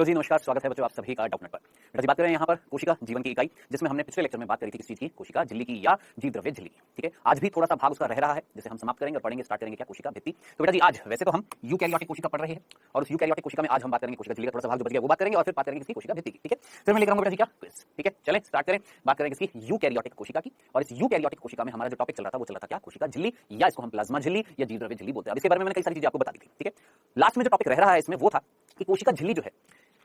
लो जी नमस्कार, स्वागत है बच्चों आप सभी का डाउटनेट पर। बेटा जी बात कर रहे हैं यहाँ पर कोशिका जीवन की इकाई, जिसमें हमने पिछले लेक्चर में बात करी थी किस चीज की, कोशिका झिल्ली की या जीव द्रव्य झिल्ली की। ठीक है, आज भी थोड़ा सा भाग उसका रह रहा है, जिसे हम समाप्त करेंगे और पढ़ेंगे, स्टार्ट करेंगे क्या, कोशिका भित्ति। तो बेटा जी आज वैसे तो हम यूकैरियोटिक कोशिका पढ़ रहे हैं और उस यूकैरियोटिक कोशिका में आज हम बात करेंगे कोशिका झिल्ली का थोड़ा सा भाग जो बच गया वो बात करेंगे और फिर बात करेंगे किसकी, कोशिका भित्ति की। ठीक है, फिर मैं लेकर आऊंगा बेटा जी क्या क्विज। ठीक है, चलें स्टार्ट करें, बात करेंगे इसकी यूकैरियोटिक कोशिका की। और इस यूकैरियोटिक कोशिका में हमारा जो टॉपिक चल रहा था वो चल रहा था क्या, कोशिका झिल्ली या इसको हम प्लाज्मा झिल्ली या जीव द्रव्य झिल्ली बोलते हैं। अब इसके बारे में मैंने कई सारी चीजें आपको बता दी थी। ठीक है, लास्ट में जो टॉपिक रह रहा है इसमें वो था कि कोशिका झिल्ली जो है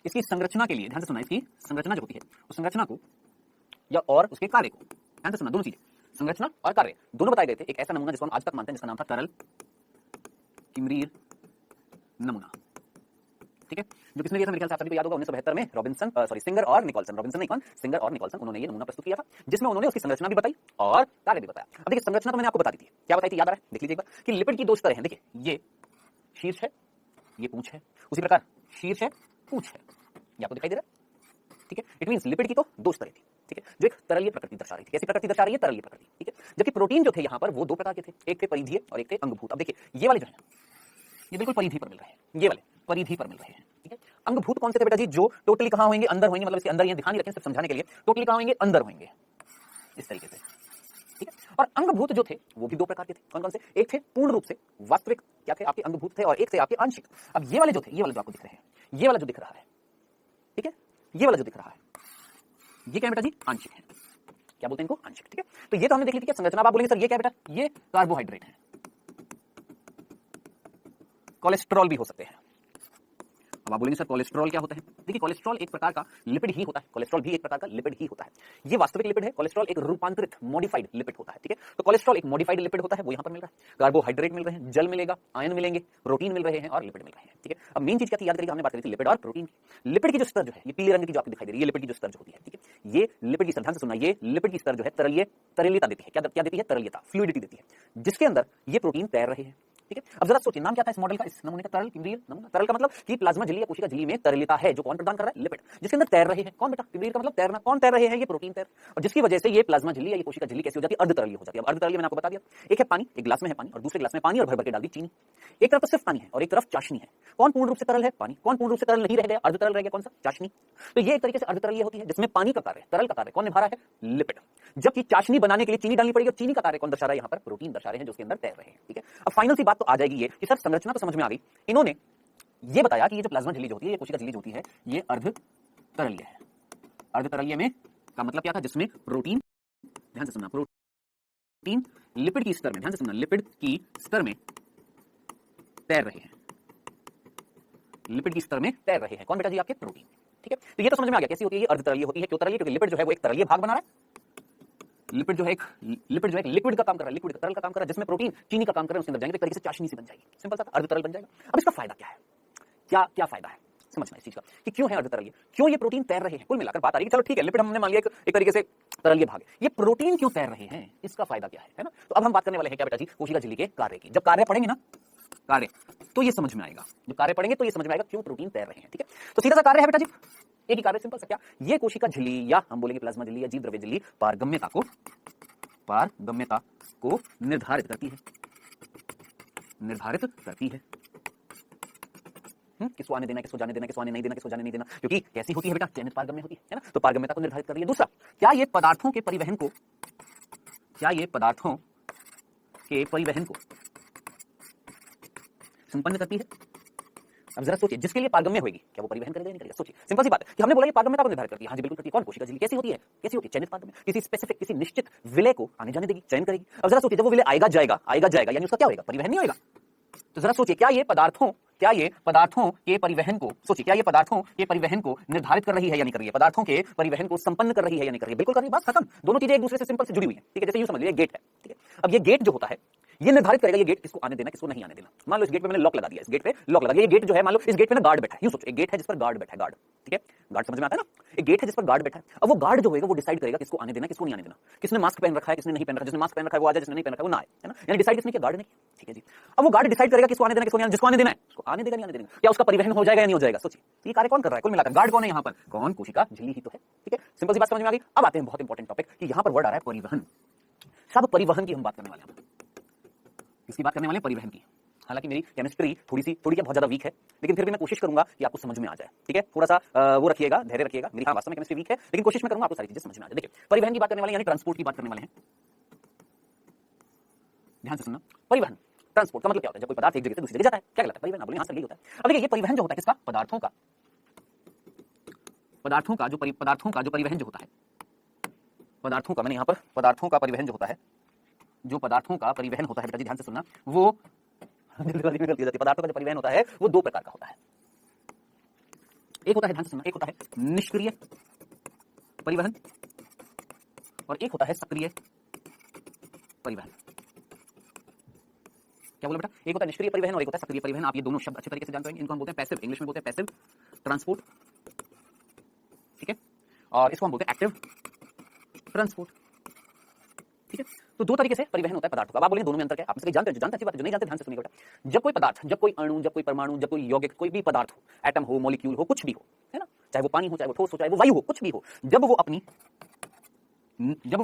इसकी संरचना के लिए, ध्यान से सुनना, इसकी संरचना जो होती है उस संरचना को या और उसके कार्य को, ध्यान से सुनना, दोनों चीजें, संरचना और कार्य दोनों बताए गए थे। एक ऐसा नमूना जिसको हम आज तक मानते हैं जिसका नाम था तरल किमरीर नमूना। ठीक है, जो किसने दिया था, मेरे ख्याल से आप सभी को याद होगा, 1972 में रॉबिन्सन सिंगर और निकोलसन, रॉबिन्सन नहीं कौन, सिंगर और निकोलसन, उन्होंने ये नमूना प्रस्तुत किया था जिसमें उन्होंने उसकी संरचना भी बताई और कार्य भी बताया। अब देखिए संरचना तो मैंने आपको बता दी थी, क्या बताई थी याद आ रहा है, देख लीजिए एक बार कि लिपिड की दो स्तरें हैं। देखिए ये शीर्ष है, ये पूंछ है, उसी प्रकार शीर्ष है, पूंछ है, ये आपको दिखाई दे रहा है। ठीक है, इट मींस लिपिड की तो दो स्तरें थी। ठीक है, जो एक तरलीय प्रकृति दर्शा रही थी। कैसी प्रकृति दर्शा रही है, तरलीय प्रकृति। ठीक है, जबकि प्रोटीन जो थे यहाँ पर वो दो प्रकार के थे, एक थे परिधीय और एक थे अंगभूत। अब देखिए ये वाले जो है ये बिल्कुल परिधि पर मिल रहे हैं, ये वाले परिधि पर मिल रहे हैं। ठीक है, अंगभूत कौन से थे बेटा जी, जो टोटली कहां होंगे, अंदर होंगे, मतलब इसके अंदर, ये ध्यान ही रखें सिर्फ समझाने के लिए, टोटली कहां होंगे, अंदर होंगे, इस तरीके से। ठीक है, और अंगभूत जो थे वो भी दो प्रकार के थे। कौन कौन से, एक थे पूर्ण रूप से वास्तविक क्या थे आपके अंगभूत थे और एक थे आपके आंशिक। अब ये वाले जो थे, ये वाले जो आपको दिख रहे हैं, ये वाला जो दिख रहा है, ठीक है, ये वाला जो दिख रहा है, ये क्या है बेटा जी, आंशिक है। क्या बोलते हैं इनको, आंशिक। ठीक है, तो ये तो हमने देख ली थी क्या संरचना। आप बोलेंगे सर ये क्या है बेटा, ये कार्बोहाइड्रेट है, कोलेस्ट्रॉल भी हो सकते हैं। अब आप बोलेंगे सर कोलेस्ट्रॉल क्या होता है। देखिए कोलेस्ट्रॉल एक प्रकार का लिपिड ही होता है, कोलेस्ट्रॉल भी एक प्रकार का लिपिड ही होता है। ये वास्तविक लिपिड है, कोलेस्ट्रॉल एक रूपांतरित मॉडिफाइड लिपिड होता है। ठीक है, तो कोलेस्ट्रॉल एक मॉडिफाइड लिपिड होता है, वो यहां पर मिल रहा है, कार्बोहाइड्रेट मिल रहे हैं, जल मिलेगा, आयन मिलेंगे, प्रोटीन मिल रहे हैं और लिपिड मिल रहे हैं। ठीक है, अब मेन चीज क्या थी याद करिए, हमने बात करी थी लिपिड और प्रोटीन की। लिपिड की जो स्तर जो है, ये पीले रंग की जो आपको दिखाई दे रही है, ये लिपिड की जो स्तर जो होती है। ठीक है, ये लिपिड की स्तर, ध्यान से सुनना, ये लिपिड की स्तर जो है तरलीयता देती है। क्या देती है, तरलीयता, फ्लूइडिटी देती है, जिसके अंदर ये प्रोटीन तैर रहे हैं। ठीक है, अब जरा सोचिए नाम क्या था इस मॉडल का, इस नमूने का, तरल किमरीर नमूना। तरल का मतलब कि प्लाज्मा झिल्ली या कोशिका झिल्ली में तरलता है, जो कौन प्रदान कर रहा है, लिपिड, जिसके अंदर तैर रहे हैं। कौन बेटा, किमरीर का मतलब तैरना, कौन तैर रहे हैं, ये प्रोटीन तैर, और जिसकी वजह से ये प्लाज्मा झिल्ली या ये कोशिका झिल्ली कैसी हो जाती है, अर्धतरलीय हो जाती है। अब अर्धतरलीय मैंने आपको बता दिया, एक है पानी, एक ग्लास में है पानी और दूसरे ग्लास में पानी और भर भर के डाल दी चीनी। एक तरफ तो सिर्फ पानी है और एक तरफ चाशनी है। कौन पूर्ण रूप से तरल है, पानी। कौन पूर्ण रूप से तरल नहीं रह गया, अर्धतरल रह गया, कौन सा, चाशनी। तो ये एक तरीके से अर्धतरलीय होती है, जिसमें पानी का कार्य, तरल का कार्य कौन निभा रहा है, लिपिड, जबकि चाशनी बनाने के लिए चीनी डालनी पड़ेगी और चीनी का कार्य कौन दर्शा रहा है, यहाँ पर प्रोटीन दर्शा रहे हैं जो उसके अंदर तैर रहे हैं। ठीक है, अब फाइनल सी बात तो आ जाएगी ये कि सर संरचना तो समझ में आ गई, इन्होंने ये बताया कि ये जो प्लाज्मा झिल्ली होती है, ये कोशिका झिल्ली होती है, ये अर्धतरलीय है। अर्धतरलीय में का मतलब क्या था, जिसमें प्रोटीन, ध्यान से सुनना, प्रोटीन लिपिड की स्तर में, ध्यान से सुनना, लिपिड की स्तर में तैर रहे हैं, लिपिड की स्तर में तैर रहे हैं। कौन बेटा जी, आपके प्रोटीन। ठीक है, तो ये तो समझ में आ गया कैसी होती है, ये अर्धतरलीय होती है। क्यों तरलीय, क्योंकि लिपिड जो है वो एक तरलीय भाग बना रहा है, लिपिड जो है एक लिक्विड का काम कर रहा है, लिक्विड तरल का काम कर रहा है, जिसमें प्रोटीन चीनी का काम कर रहा है, उसके अंदर जाएंगे, एक तरीके से चाशनी सी बन जाएगी, सिंपल सा अर्धतरल बन जाएगा। अब इसका फायदा क्या है, क्या क्या फायदा है समझना इस चीज का कि क्यों है अर्धतरलीय, क्यों ये प्रोटीन तैर रहे हैं। कुल मिलाकर बात आ रही है, चलो ठीक है, लिपिड हमने मान लिया एक तरीके से तरलीय भाग है, ये प्रोटीन क्यों तैर रहे हैं, इसका फायदा क्या है ना। तो अब हम बात करने वाले हैं क्या बेटा जी, कोशिका झिल्ली के कार्य की। जब कार्य पढ़ेंगे ना, कार्य, तो ये समझ में आएगा, जब कार्य पढ़ेंगे तो ये समझ में आएगा क्यों प्रोटीन तैर रहे हैं। ठीक है, तो सीधा सा कार्य है बेटा जी, एक ही कार्य, सिंपल सा, क्या, ये कोशिका झिल्ली या हम बोलेंगे प्लाज्मा झिल्ली या जीव द्रव्य झिल्ली पारगम्यता को निर्धारित करती है, निर्धारित करती है। किसको आने देना, किसको जाने देना, किसको आने नहीं देना, किसको जाने नहीं देना, क्योंकि कैसी होती है बेटा, चयनित पारगम्य होती है ना, तो पारगम्यता को निर्धारित कर रही है। दूसरा, क्या ये पदार्थों के परिवहन को, क्या ये पदार्थों के परिवहन को संपन्न करती है। अब जरा सोचिए, जिसके लिए पारगम्य होगी, क्या वो परिवहन करेगा नहीं करेगा। सोचिए, सिंपल सी बात है कि हमने बोला ये पारगम्यता को निर्धारित करती है, हाँ जी बिल्कुल करती है। कौन, कोशिका झिल्ली। कैसी होती है, कैसी होती है, चयनित पारगम्य, किसी स्पेसिफिक, किसी निश्चित विलय को आने जाने देगी, चयन करेगी। अब जरा सोचिए, जब वो विलय आएगा जाएगा, यानी उसका क्या होगा, परिवहन नहीं होगा। तो जरा सोचिए, क्या ये पदार्थों के परिवहन को, सोचिए, क्या ये पदार्थों के परिवहन को निर्धारित कर रही है या नहीं कर रही है, पदार्थों के परिवहन को संपन्न कर रही है या नहीं कर रही है, बिल्कुल कर रही है, बात खत्म। दोनों चीजें एक दूसरे से सिंपल से जुड़ी हुई है। ठीक है, जैसे यूं समझ लीजिए गेट है, ठीक है, अब ये गेट जो होता है ये निर्धारित करेगा ये गेट किसको आने देना, किसको नहीं आने देना। मान लो इस गेट पे मैंने लॉक लगा दिया, इस गेट पे लॉक लगा दिया, ये गेट जो है, मान लो इस गेट पे ना गार्ड बैठा है, यूं सोचो, एक गेट है जिस पर गार्ड बैठा है, गार्ड, ठीक है, गार्ड समझ में आता है ना, एक गेट है जिस पर गार्ड बैठा है। अब वो गार्ड जो होगा वो डिसाइड करेगा किसको आने देना, किसको नहीं आने देना, किसने मास्क पहन रखा है, किसने नहीं पहन रखा, जिसने मास्क पहन रखा है वो आ जाए, जिसने नहीं पहन रखा है वो ना आए, है ना, यानी डिसाइड किसने किया, गार्ड ने किया। ठीक है जी, अब वो गार्ड डिसाइड करेगा किसको आने देना, किसको नहीं आने, जिसको आने देना है उसको आने देगा, नहीं आने देगा, क्या उसका परिवहन हो जाएगा या नहीं हो जाएगा। सोचिए, ये कार्य कौन कर रहा है, कुल मिलाकर गार्ड कौन है यहाँ पर, कौन, कोशिका झिल्ली ही तो है। ठीक है, सिंपल सी बात समझ में आ गई। अब आते हैं बहुत इंपॉर्टेंट टॉपिक कि यहाँ पर वर्ड आ रहा है परिवहन। सब परिवहन की हम बात करने वाले हैं, किसकी बात करने वाले हैं, परिवहन की। हालांकि मेरी केमिस्ट्री थोड़ी क्या बहुत ज्यादा वीक है, लेकिन फिर भी मैं कोशिश करूंगा कि आपको समझ में आ जाए। ठीक है, थोड़ा सा वो रखिएगा, धैर्य रखिएगा। मेरी हाँ वास्तव में केमिस्ट्री वीक है, लेकिन कोशिश मैं करूंगा आपको सारी चीजें समझ में आ जाए। देखिए, परिवहन की बात करने वाले यानी ट्रांसपोर्ट की बात करने वाले हैं। ध्यान से सुनना, परिवहन ट्रांसपोर्ट का मतलब क्या होता है? जब कोई पदार्थ एक जगह से दूसरी जगह जाता है, क्या कहलाता है? परिवहन। आप बोले हाँ सर, यही होता है। अब देखिए, ये परिवहन जो होता है किसका? पदार्थों का। पदार्थों का जो परिवहन जो होता है, पदार्थों का, मैंने यहाँ पर पदार्थों का परिवहन जो होता है, जो पदार्थों का परिवहन होता है, बेटा जी ध्यान से सुनना, वो जल्दीबाजी में गलती हो जाती है। पदार्थों का जो परिवहन होता है वो दो प्रकार का होता है। एक होता है, ध्यान से सुनना, एक होता है निष्क्रिय परिवहन और एक होता है सक्रिय परिवहन। क्या बोला बेटा? एक होता है निष्क्रिय परिवहन और एक होता है सक्रिय परिवहन। आप ये दोनों शब्द अच्छे तरीके से जानते हैं। इनको हम बोलते हैं पैसिव, इंग्लिश में बोलते हैं पैसिव ट्रांसपोर्ट। ठीक है, और इसको हम बोलते हैं एक्टिव ट्रांसपोर्ट। ठीक है, तो दो तरीके से परिवहन होता है पदार्थों का। आप बोलेंगे दोनों में अंतर क्या है? आप जानते हैं, जानते अच्छी बात है, जो नहीं जानते ध्यान से सुनिएगा बेटा। जब कोई पदार्थ, जब कोई अणु, जब कोई परमाणु, जब कोई यौगिक, कोई भी पदार्थ हो, एटम हो, मॉलिक्यूल हो, कुछ भी हो, है ना, चाहे वो पानी हो, चाहे वो ठोस हो, चाहे वो वायु हो, कुछ भी हो, जब वो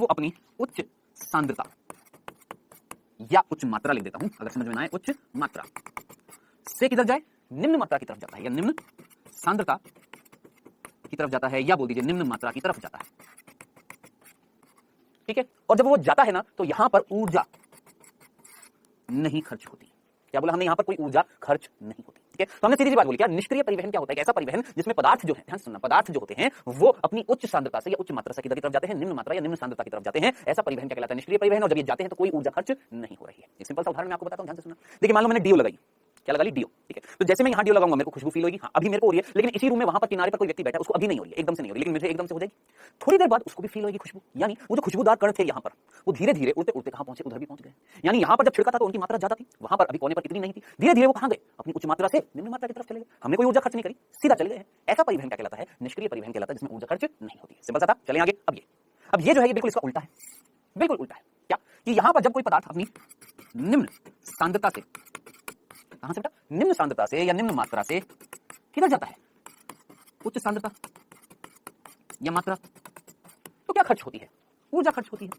अपनी उच्च सांद्रता या उच्च मात्रा, लिख देता हूं अगर समझ में ना आए, उच्च मात्रा से किधर जाए? निम्न मात्रा की तरफ जाता है, या निम्न सांद्रता की तरफ जाता है, या बोल दीजिए निम्न मात्रा की तरफ जाता है। ठीक है, और जब वो जाता है ना, तो यहां पर ऊर्जा नहीं खर्च होती। क्या बोला हमने? यहां पर कोई ऊर्जा खर्च नहीं होती। ठीक है, तो हमने सीधी सी बात बोली। क्या निष्क्रिय परिवहन क्या होता है? ऐसा परिवहन जिसमें पदार्थ जो है, ध्यान सुनना, पदार्थ जो होते हैं वो अपनी उच्च सांद्रता से या उच्च मात्रा से किधर की तरफ जाते हैं? निम्न मात्रा या निम्न सांद्रता की तरफ जाते हैं। ऐसा परिवहन क्या कहलाता है? निष्क्रिय परिवहन। और जब ये जाते हैं तो कोई ऊर्जा खर्च नहीं हो रही है। एक सिंपल सा उदाहरण मैं आपको बताता हूं, ध्यान से सुनना। देखिए, मान लो मैंने डीओ लगाई, क्या लगा ली? डीओ। ठीक है, तो जैसे मैं यहाँ डीओ लगाऊंगा मेरे को खुशबू फील होगी। हाँ, अभी मेरे को हो रही है, लेकिन इसी रूम में वहां पर किनारे पर कोई व्यक्ति बैठा है, उसको अभी नहीं हो रही है, एकदम से नहीं हो रही, लेकिन मुझे एकदम से हो जाएगी। थोड़ी देर बाद उसको भी फील होगी खुशबू। यानी वो जो खुशबूदार कण थे यहाँ पर, वो धीरे धीरे उड़ते उड़ते कहां पहुंचे? उधर भी पहुंच गए। यानी यहाँ पर जब छिड़का था तो उनकी मात्रा ज्यादा थी, वहां पर अभी कोने पर इतनी नहीं थी। धीरे धीरे वो कहां गए? अपनी उच्च मात्रा से निम्न मात्रा की तरफ चले गए। हमने कोई ऊर्जा खर्च नहीं करी, सीधा चले गए। ऐसा परिवहन क्या कहलाता है? निष्क्रिय परिवहन कहलाता है, जिसमें ऊर्जा खर्च नहीं होती। सिंपल सा था। चले आगे। अब ये जो है, ये बिल्कुल इसका उल्टा है, बिल्कुल उल्टा है। क्या कि यहां पर जब कोई पदार्थ अपनी निम्न सांद्रता से, कहां से बेटा? निम्न सांद्रता से या निम्न मात्रा से किधर जाता है? उच्च सांद्रता या मात्रा, तो क्या खर्च होती है? ऊर्जा खर्च होती है।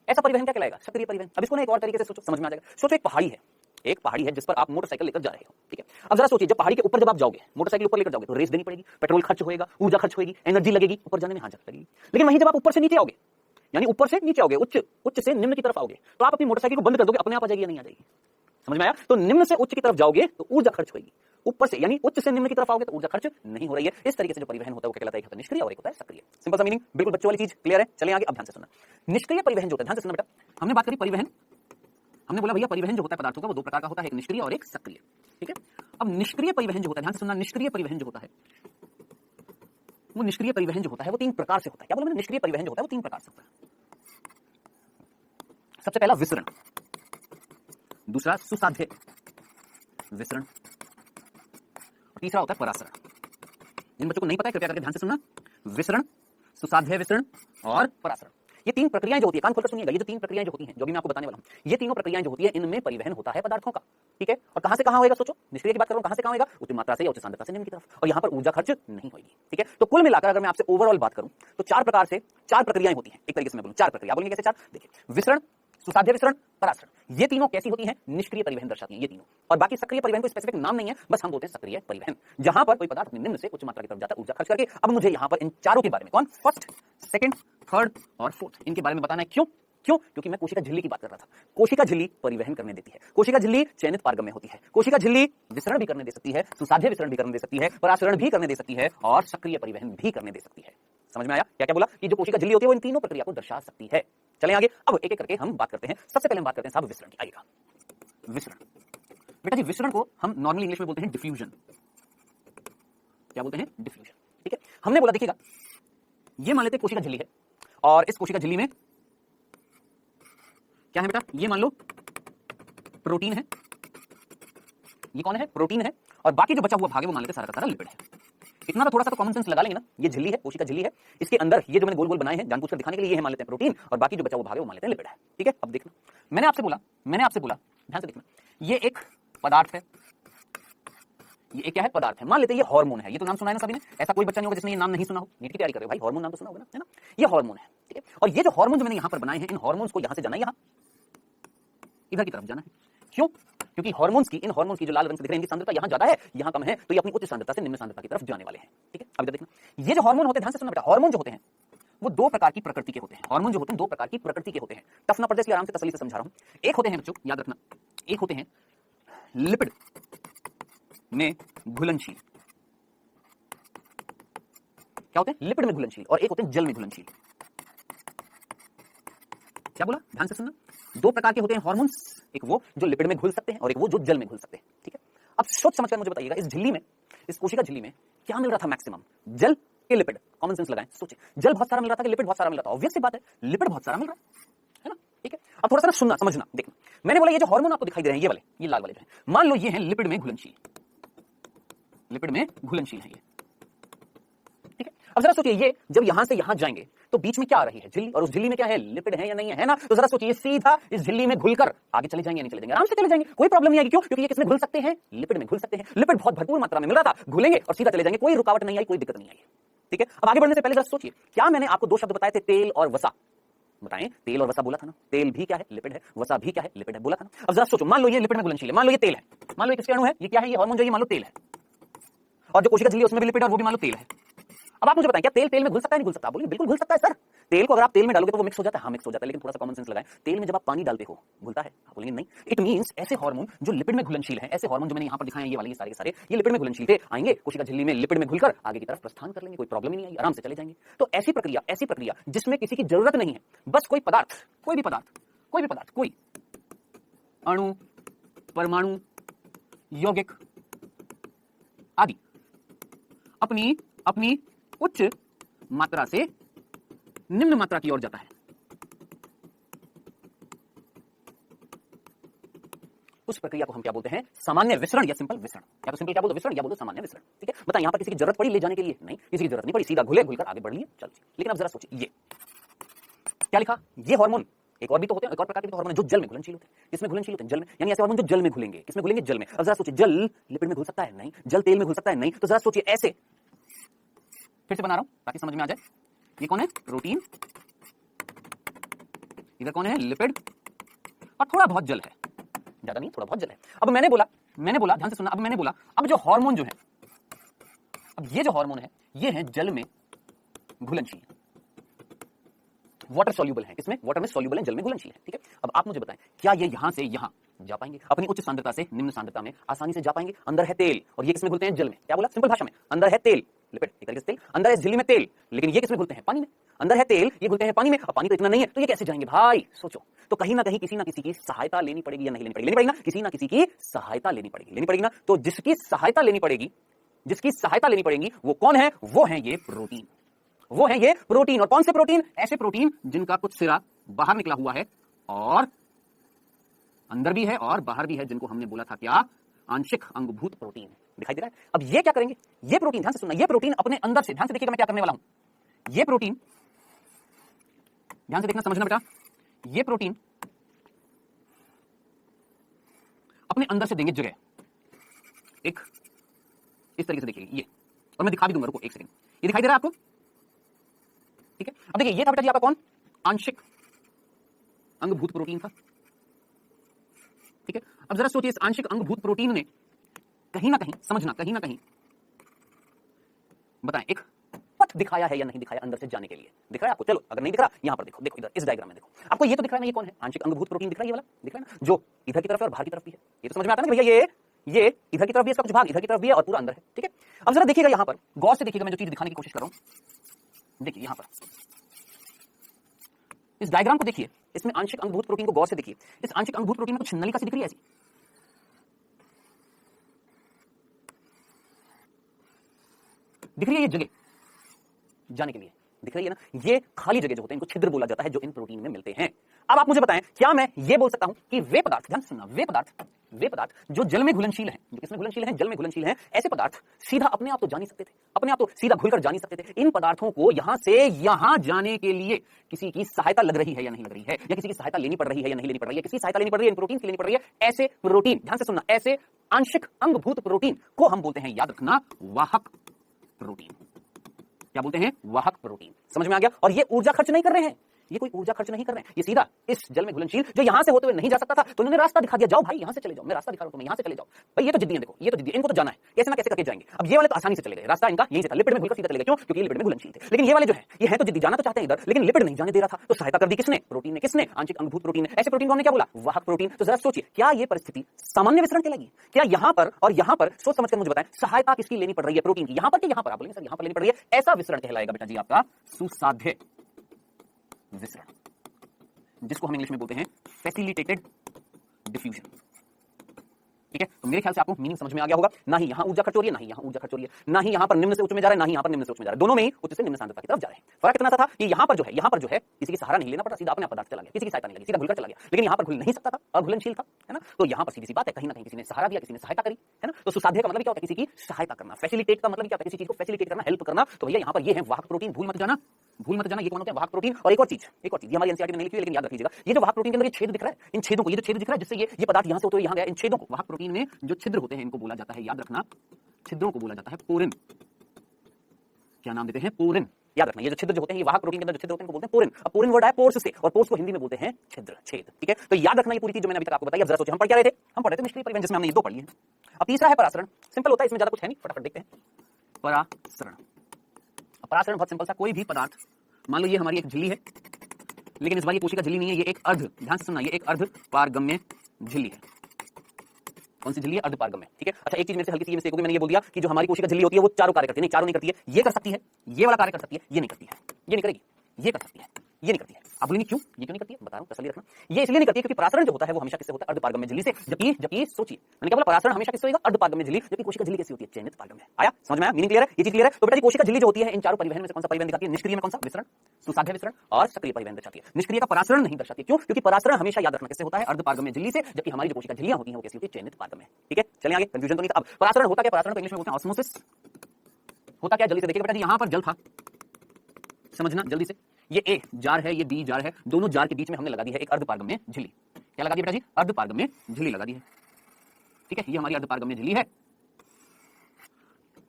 ऐसा परिवहन क्या कहलाएगा? सक्रिय परिवहन। अब इसको ना एक और तरीके से सोचो, समझ में आ जाएगा। सोचो एक पहाड़ी है जिस पर आप मोटरसाइकिल लेकर जा रहे हो। ठीक है, अब जरा सोचिए, जब पहाड़ी के ऊपर जब आप जाओगे, मोटरसाइकिल ऊपर लेकर जाओगे, तो रेस देनी पड़ेगी, पेट्रोल खर्च होएगा, ऊर्जा खर्च होगी, एनर्जी लगेगी, ऊपर जाने में हाजत लगेगी। लेकिन वहीं जब आप ऊपर से नीचे आओगे, यानी ऊपर से नीचे आओगे, उच्च से निम्न की तरफ आओगे, तो आप अपनी मोटरसाइकिल को बंद कर दोगे, अपने आप आ जाएगी या नहीं आ जाएगी? समझ में आया? तो निम्न से उच्च की तरफ जाओगे तो ऊर्जा खर्च होगी, ऊपर से यानी उच्च से निम्न की तरफ आओगे तो ऊर्जा खर्च नहीं हो रही है। इस तरीके से जो परिवहन होता है वो क्या कहलाता है? एक होता है निष्क्रिय और एक होता है सक्रिय। सिंपल सा मीनिंग, बिल्कुल बच्चों वाली चीज। क्लियर है? चलें आगे। अब ध्यान से सुनना, निष्क्रिय परिवहन जो होता है, ध्यान से सुनना बेटा। हमने बात करी परिवहन, हमने बोला भैया परिवहन जो होता है पदार्थों का वो दो प्रकार का होता है, एक निष्क्रिय और एक सक्रिय। ठीक है, अब निष्क्रिय परिवहन जो होता है, ध्यान से सुनना, निष्क्रिय परिवहन जो होता है वो निष्क्रिय परिवहन जो होता है वो तीन प्रकार से होता है। क्या बोला मैंने? निष्क्रिय परिवहन जो होता है वो तीन प्रकार से होता है। सबसे पहला विसरण, दूसरा सुसाध्य विसरण, तीसरा होता है परासरण। जिन बच्चों को नहीं पता है कृपया करके ध्यान से सुनना, विसरण, सुसाध्य विसरण और परासरण, ये तीन प्रक्रियाएं जो होती है, कान खोलकर सुनिएगा, ये जो तीन प्रक्रियाएं जो होती हैं, जो भी मैं आपको बताने वाला हूं, ये तीनों प्रक्रियाएं जो होती है, इनमें परिवहन होता है पदार्थों का। ठीक है, और कहां से कहां होएगा? सोचो, निष्क्रिय की बात कर रहा हूं, कहां से कहां होएगा? उच्च मात्रा से या उच्च सांद्रता से निम्न की तरफ, और यहां पर ऊर्जा खर्च नहीं होगी। ठीक है, तो कुल मिलाकर अगर मैं आपसे ओवरऑल बात करूं तो चार प्रकार से चार प्रक्रियाएं होती हैं। एक तरीके से मैं बोलूं चार प्रक्रिया, बोलेंगे कैसे चार? देखिए, विसरण, सुसाध्य विसरण, परासरण, ये तीनों कैसी होती हैं? निष्क्रिय परिवहन दर्शाती हैं ये तीनों। और बाकी सक्रिय परिवहन को स्पेसिफिक नाम नहीं है, बस हम बोलते हैं सक्रिय परिवहन, जहां पर कोई पदार्थ अपने निम्न से उच्च मात्रा की तरफ जाता है ऊर्जा खर्च करके। अब मुझे यहां पर इन चारों के बारे में, कौन? फर्स्ट, सेकंड, थर्ड और फोर्थ, इनके बारे में बताना है। क्यों? क्योंकि मैं कोशिका झिल्ली की बात कर रहा था। कोशिका झिल्ली परिवहन करने देती है, कोशिका झिल्ली चयनित पारगम्य होती है, कोशिका झिल्ली विसरण भी करने दे सकती है, सुसाध्य विसरण भी करने दे सकती है, परासरण भी करने दे सकती है और सक्रिय परिवहन भी करने दे सकती है। समझ में आया? क्या क्या बोला? कि जो कोशिका झिल्ली होती है वो इन तीनों प्रक्रिया को दर्शा सकती है। चलें आगे। अब एक एक करके हम बात करते हैं। सबसे पहले हम बात करते हैं साहब विसरण की। आइएगा, विसरण। बेटा जी, विसरण को हम नॉर्मली इंग्लिश में बोलते हैं डिफ्यूजन। क्या बोलते हैं? डिफ्यूजन। ठीक है, हमने बोला देखिएगा, ये मान लेते कोशिका झिल्ली है और इस कोशिका झिल्ली में क्या है बेटा? ये मान लो प्रोटीन है, ये कौन है? प्रोटीन है, और बाकी जो बचा हुआ भाग है वो मान लेते सारा का सारा लिपिड है। इतना तो थोड़ा सा तो कॉमन सेंस लगा लेंगे ना। ये झिल्ली है, कोशिका झिल्ली है, इसके अंदर ये जो मैंने गोल गोल बनाए हैं जानबूझकर दिखाने के लिए, ये है मान लेते हैं प्रोटीन, और बाकी जो बचा हुआ भाग है वो मान लेते हैं लिपिड है। ठीक है, अब देखना, मैंने आपसे बोला ध्यान से देखना, ये एक पदार्थ है, ये एक क्या है? पदार्थ है। मान लेते हैं ये हार्मोन है। ये तो नाम सुना है ना सभी ने, ऐसा कोई बच्चा नहीं होगा जिसने ये नाम नहीं सुना हो। नीट की तैयारी कर रहे हो भाई, हार्मोन नाम तो सुना होगा ना, है ना? ये हार्मोन है। ठीक है, और ये जो हार्मोन जो मैंने यहां पर बनाए हैं, इन हार्मोन्स को यहां से जाना है, यहां इधर की तरफ जाना है। क्यों? क्योंकि हार्मोन्स की, इन हार्मोन्स की जो लाल रंग से दिख रहे हैं इनकी सांद्रता यहां ज्यादा है, यहां कम है, तो ये अपनी उच्च सांद्रता से निम्न सांद्रता की तरफ जाने वाले हैं। ठीक है, अब इधर देखना, ये जो हार्मोन होते हैं, ध्यान से सुनना बेटा, हार्मोन जो होते हैं वो दो प्रकार की प्रकृति के होते हैं। हार्मोन जो होते हैं दो प्रकार की प्रकृति के होते हैं। टफ ना पड़ जाए इसलिए आराम से तसल्ली से समझा रहा हूं। एक होते हैं बच्चों, याद रखना, एक होते हैं लिपिड में घुलनशील। क्या होते हैं? लिपिड में घुलनशील। और एक होते हैं जल में घुलनशील। क्या बोला? ध्यान से सुनना, दो प्रकार के होते हैं हार्मोन्स, एक वो जो लिपिड में घुल सकते हैं और एक वो जो जल में घुल सकते हैं। ठीक है, अब सोच समझकर मुझे बताइएगा, इस झिल्ली में, इस कोशिका झिल्ली में क्या मिल रहा था मैक्सिमम? जल के लिपिड? कॉमन सेंस लगाएं, सोचिए, जल बहुत सारा मिल रहा था कि लिपिड बहुत सारा मिल रहा था? ऑब्वियस सी बात है, लिपिड बहुत सारा मिल रहा है ना। ठीक है, अब थोड़ा सा सुनना, समझना, देखना, मैंने बोला ये जो हार्मोन आपको दिखाई दे रहे हैं, ये वाले, ये लाल वाले जो हैं, मान लो ये हैं लिपिड में घुलनशील, लिपिड में घुलनशील है ये। ठीक है, अब जरा सोचिए, ये जब यहां से यहां जाएंगे तो बीच में क्या आ रही है? झिल्ली, और उस झिल्ली में क्या है? लिपिड है या नहीं है ना? तो जरा सोचिए, सीधा इस झिल्ली में घुलकर आगे चले जाएंगे या नहीं चले जाएंगे? आराम से चले जाएंगे, कोई प्रॉब्लम नहीं आएगी। क्यों? क्योंकि ये किसमें घुल सकते हैं? लिपिड में घुल सकते हैं। लिपिड बहुत भरपूर मात्रा में मिल रहा था, घुलेंगे और सीधा चले जाएंगे, कोई रुकावट नहीं आई, कोई दिक्कत नहीं आई। ठीक है, अब आगे बढ़ने से पहले जरा सोचिए, क्या मैंने आपको दो शब्द बताए थे, तेल और वसा? बताएं, तेल और वसा बोला था ना? तेल भी क्या है? लिपिड है। वसा भी क्या है? लिपिड है, बोला था ना? अब जरा सोचो, मान लो ये लिपिड में घुलनशील है, मान लो ये तेल है, मान लो ये किसके अणु है? ये क्या है? ये हार्मोन जो है, मान लो तेल है, और जो कोशिका झिल्ली है उसमें भी लिपिड है और वो भी मान लो तेल है। अब आप मुझे बताएं, क्या तेल तेल में घुल सकता है? नहीं घुल सकता? बोलिए बिल्कुल घुल सकता है सर। तेल को अगर आप तेल में डालोगे तो वो मिक्स हो जाता है। हाँ, मिक्स हो जाता है, लेकिन थोड़ा सा कॉमन सेंस लगाएं, तेल में जब आप पानी डालते हो घुलता है? आप बोलेंगे नहीं। इट मींस ऐसे हार्मोन जो लिपिड में घुलनशील है, ऐसे हार्मोन जो मैंने यहां पर दिखाए हैं, ये वाले, ये सारे के सारे, ये लिपिड में घुलनशील थे, आएंगे कोशिका झिल्ली में लिपिड में घुलकर आगे की तरफ प्रस्थान कर लेंगे, कोई प्रॉब्लम ही नहीं आएगी, आराम से चले जाएंगे। तो ऐसी प्रक्रिया जिसमें किसी की जरूरत नहीं है, बस कोई पदार्थ, कोई भी पदार्थ, कोई अणु, परमाणु, यौगिक आदि अपनी उच्च मात्रा से निम्न मात्रा की ओर जाता है, उस प्रक्रिया को हम क्या बोलते हैं? सामान्य विसरण या सिंपल विसरण। या तो सिंपल क्या बोलो, विसरण, या बोलो सामान्य विसरण। ठीक है, बताइए, यहां पर किसी की जरूरत पड़ी ले जाने के लिए? नहीं, किसी की जरूरत नहीं पड़ी, सीधा घुलकर आगे बढ़ लिए, चल। लेकिन अब जरा सोचिए, ये क्या लिखा? ये हार्मोन, एक और भी तो होते हैं, एक और प्रकार के हार्मोन जो जल में घुलनशील होते हैं। किसमें घुलनशील होते हैं? जल में। यानी ऐसे हार्मोन जो जल में घुलेंगे। किसमें घुलेंगे? जल में। अब जरा सोचिए, जल लिपिड में घुल सकता है? नहीं। जल तेल में घुल सकता है? नहीं। तो जरा सोचिए, ऐसे फिर से बना रहा हूं ताकि समझ में आ जाए। ये कौन है? प्रोटीन। इधर कौन है? लिपिड। और थोड़ा बहुत जल है, ज्यादा नहीं, थोड़ा बहुत जल है। अब मैंने बोला, ध्यान से सुनना, अब मैंने बोला, अब जो हार्मोन जो है, अब ये जो हार्मोन है, ये है जल में घुलनशील, वाटर सॉल्युबल है। किसमें? वाटर में सॉल्युबल है, जल में घुलनशील है। ठीक है, अब आप मुझे बताएं, क्या ये यहां से यहां जा पाएंगे? अपनी उच्च सांद्रता से निम्न सांद्रता में आसानी से जा पाएंगे? अंदर है तेल और ये किसमें घुलते हैं? जल में। क्या बोला? सिंपल भाषा में, अंदर है तेल, लिपिड, एक तरीके से तेल, अंदर है झिल्ली में तेल, लेकिन ये किसमें घुलते हैं? पानी में। अंदर है तेल, ये घुलते हैं पानी में, और पानी तो इतना नहीं है, तो ये कैसे जाएंगे भाई? सोचो, तो कहीं ना कहीं किसी ना किसी की सहायता लेनी पड़ेगी या नहीं लेनी पड़ेगी? लेनी पड़ेगी ना, किसी ना किसी की सहायता लेनी पड़ेगी ना। तो जिसकी सहायता लेनी पड़ेगी वो कौन है? वो है ये प्रोटीन, वो है ये प्रोटीन। और कौन से प्रोटीन? ऐसे प्रोटीन जिनका कुछ सिरा बाहर निकला हुआ है और अंदर भी है और बाहर भी है, जिनको हमने बोला था क्या? आंशिक अंगभूत प्रोटीन। दिखाई दे रहा है? अब ये क्या करेंगे? ये प्रोटीन, ध्यान से सुनना, ये प्रोटीन अपने अंदर से, ध्यान से देखिएगा मैं क्या करने वाला हूं। ये प्रोटीन, ध्यान से देखना, समझना बेटा, ये प्रोटीन अपने अंदर से देंगे जगह, एक इस तरीके से देखिए ये, और मैं दिखा भी दूंगा, रुको एक सेकंड। ये दिखाई दे रहा है आपको? ठीक है, अब देखिए, ये था बेटा जी आपका कौन? आंशिक अंगभूत प्रोटीन था। ठीक है, अब जरा सोचिए, इस आंशिक अंगभूत प्रोटीन ने कहीं ना कहीं, समझना, कहीं ना कहीं बताएं, एक पथ दिखाया है या नहीं दिखाया अंदर से जाने के लिए? दिख रहा है आपको? चलो, अगर नहीं दिख रहा, यहां पर देखो, देखो इधर इस डायग्राम में देखो, आपको ये तो दिख रहा है ना, ये कौन है? आंशिक अंगभूत प्रोटीन दिख रहा है, ये वाला दिख रहा है ना, जो इधर की तरफ है और बाहर की तरफ भी है। ये तो समझ में आता है ना भैया, ये इधर की तरफ भी है, इसका कुछ भाग इधर की तरफ भी है और पूरा अंदर है। ठीक है, अब जरा देखिएगा यहां पर, गौर से देखिएगा, मैं जो चीज दिखाने की कोशिश कर रहा हूं, देखिए यहां पर इस डायग्राम को देखिए, इसमें आंशिक अंगभूत प्रोटीन को गौर से देखिए। इस आंशिक अंगभूत प्रोटीन में कुछ नलिका सी दिख रही है, ऐसी दिख रही है, ये जगह जाने के लिए दिख रही है ना, ये खाली जगह जो होते हैं, इनको छिद्र बोला जाता है, जो इन प्रोटीन में मिलते हैं। अब आप मुझे बताएं, क्या मैं ये बोल सकता हूं कि वे पदार्थ, ध्यान से सुनना, वे पदार्थ जो जल में घुलनशील हैं, जो किसमें घुलनशील हैं? जल में घुलनशील हैं, ऐसे पदार्थ सीधा अपने आप तो जा नहीं सकते थे, अपने आप तो सीधा घुलकर जा नहीं सकते थे। इन पदार्थों को यहां से यहां जाने के लिए किसी की सहायता लग रही है या नहीं लग रही है, या किसी की सहायता लेनी पड़ रही है या नहीं लेनी पड़ रही है? किसी सहायता लेनी पड़ रही है, इन प्रोटीन की लेनी पड़ रही है। ऐसे प्रोटीन, ध्यान से सुनना, ऐसे आंशिक अंगभूत प्रोटीन को हम बोलते हैं, याद रखना, वाहक प्रोटीन। क्या बोलते हैं? वाहक प्रोटीन। समझ में आ गया? और ये ऊर्जा खर्च नहीं कर रहे हैं, ये कोई ऊर्जा खर्च नहीं कर रहे हैं, ये सीधा इस जल में घुलनशील जो यहां से होते हुए नहीं जा सकता था तो उन्होंने रास्ता दिखा दिया, जाओ भाई यहां से चले जाओ, मैं रास्ता दिखा रहा हूं, यहां से चले जाओ भाई। ये तो जिद्दी है, देखो ये तो जिद्दी, इनको तो जाना है, कैसे ना कैसे करके जाएंगे। अब ये वाले तो आसानी से चले गए, रास्ता इनका यहीं से था, लिपिड में घुलकर सीधा चले गए, क्यों? क्योंकि लिपिड में घुलनशील थे। लेकिन ये वाले जो है ये है तो जिद्दी, जाना तो चाहते हैं इधर, लेकिन लिपिड नहीं जाने दे रहा था, तो सहायता कर दी किसने? प्रोटीन ने। किसने? आंशिक अंगभूत प्रोटीन ने। ऐसे प्रोटीन को हमने क्या बोला? वाहक प्रोटीन। तो जरा सोचिए, क्या ये परिस्थिति सामान्य विसरण कहलाएगी? क्या यहां पर और यहां पर, सोच समझ कर मुझे बताएं, सहायता किसकी लेनी पड़ रही है? प्रोटीन की। यहां पर कि यहां पर? आप बोलेंगे सर यहां पर लेनी पड़ रही है, ऐसा विसरण कहलाएगा बेटा जी आपका सुसाध्य विसरण, जिसको हम इंग्लिश में बोलते हैं फैसिलिटेटेड डिफ्यूजन। ठीक है, तो मेरे ख्याल से आपको मीनिंग समझ में आ गया होगा। ना ही यहां ऊर्जा खर्च हो रही है, ना ही यहां ऊर्जा खर्च हो रही है, ना ही यहां पर निम्न से उच्च में जा रहा है, ना ही यहां पर निम्न से उच्च में जा रहा है, दोनों में ही उच्च से निम्न सांद्रता की तरफ जा रहे हैं। फर्क इतना सा था कि यहां पर जो है किसी की सहारा नहीं लेना पड़ा, सीधा अपने आप पदार्थ चला गया, किसी की सहायता नहीं लगी, सीधा घुलकर चला गया। लेकिन यहां पर घुल नहीं सकता था, अघुलनशील था, है ना। तो यहां पर सीधी सी बात है, कहीं ना कहीं किसी ने सहारा दिया, किसी ने सहायता करी, है ना। तो सुसाध्य का मतलब क्या होता है? किसी की सहायता करना। फैसिलिटेट का मतलब क्या होता है? किसी चीज को फैसिलिटेट करना, हेल्प करना। तो भैया यहां पर ये है वाहक प्रोटीन, भूल मत जाना, भूल मत जाना, ये कौन होते हैं? वाहक प्रोटीन। और एक और चीज ये हमारी एनसीईआरटी में नहीं लिखी है, लेकिन याद रख लीजिएगा, ये जो वाहक प्रोटीन के अंदर ये छेद दिख रहा है, इन छेदों को, ये जो छेद दिख रहा है जिससे ये पदार्थ यहां से होते हुए यहां गया, इन छेदों को, वाहक प्रोटीन में जो छिद्र होते हैं इनको बोला जाता है, याद रखना, छिद्रों को बोला जाता है पोरिन। क्या नाम देते हैं? पोरिन। याद रखना, ये जो छिद्र जो होते हैं, ये वाहक प्रोटीन के अंदर जो छिद्र होते हैं इनको बोलते हैं पोरिन। अब पोरिन वर्ड है पोर्स से, और पोर्स को हिंदी में बोलते हैं छिद्र, छेद। ठीक है, तो याद रखना ये पूरी चीज जो मैंने अभी तक आपको बताई। अब जरा सोचिए, हम पढ़ क्या रहे थे? हम पढ़ रहे थे निष्क्रिय परिवहन, जिसमें हमने ये दो पढ़ लिए हैं। अब तीसरा है परासरण। सिंपल होता है, इसमें ज्यादा कुछ है नहीं, फटाफट देखते हैं। परासरण, परासरण बहुत सिंपल सा, कोई भी पदार्थ, मान लो ये हमारी एक झिल्ली है, लेकिन इस बार ये कोशिका झिल्ली नहीं है, ये एक अर्ध, ध्यान से सुनना, ये एक अर्ध पारगम्य झिल्ली है। कौन सी झिल्ली है? अर्ध पारगम्य। ठीक है, अच्छा एक चीज मेरे से हल्की सी मिस्टेक होगी, मैंने ये बोल दिया कि जो हमारी कोशिका झिल्ली होती है वो चारों कार्य करती है। नहीं, चारों नहीं करती है, ये कर सकती है, ये वाला कार्य कर सकती है, ये नहीं करती है, ये नहीं करेगी, ये कर सकती है, ये नहीं करती है। आप बोलेंगे क्यों? ये क्यों नहीं करती है? बता रहा हूं, तसल्ली रखना। ये इसलिए नहीं करती है क्योंकि परासरण जो होता है वो हमेशा किससे होता है? अर्ध पारगम्य झिल्ली से। जबकि सोचिए, मैंने क्या बोला? परासरण हमेशा किससे होगा? अर्ध पारगम्य झिल्ली। जबकि कोशिका झिल्ली कैसी होती है? चयनित पारगम्य। आया समझ में? आया? मीनिंग क्लियर है? ये चीज क्लियर है? तो बेटा जी कोशिका झिल्ली जो होती है इन चारों परिवहन में से कौन सा परिवहन दिखाती है? निष्क्रिय में कौन सा? विसरण, सुसाध्य विसरण, और सक्रिय परिवहन दर्शाती है। निष्क्रिय का परासरण नहीं दर्शाती है। क्यों? क्योंकि परासरण हमेशा, याद रखना, किससे होता है? अर्ध पारगम्य झिल्ली से। जबकि हमारी जो कोशिका झिल्लियां होती हैं वो कैसी होती है? चयनित पारगम्य। ठीक है, चलिए आगे, कंफ्यूजन तो नहीं था। अब परासरण होता क्या? परासरण को इंग्लिश में बोलते हैं ऑस्मोसिस। होता क्या जल्दी से देखिए बेटा जी, यहां पर जल था, समझना जल्दी से, ये ए जार है, ये बी जार है, दोनों जार के बीच में हमने लगा दी है एक अर्ध पारगम्य झिल्ली। क्या लगा दी बेटा जी? अर्ध पारगम्य झिल्ली लगा दी है। ठीक है, ये हमारी अर्ध पारगम्य झिल्ली है।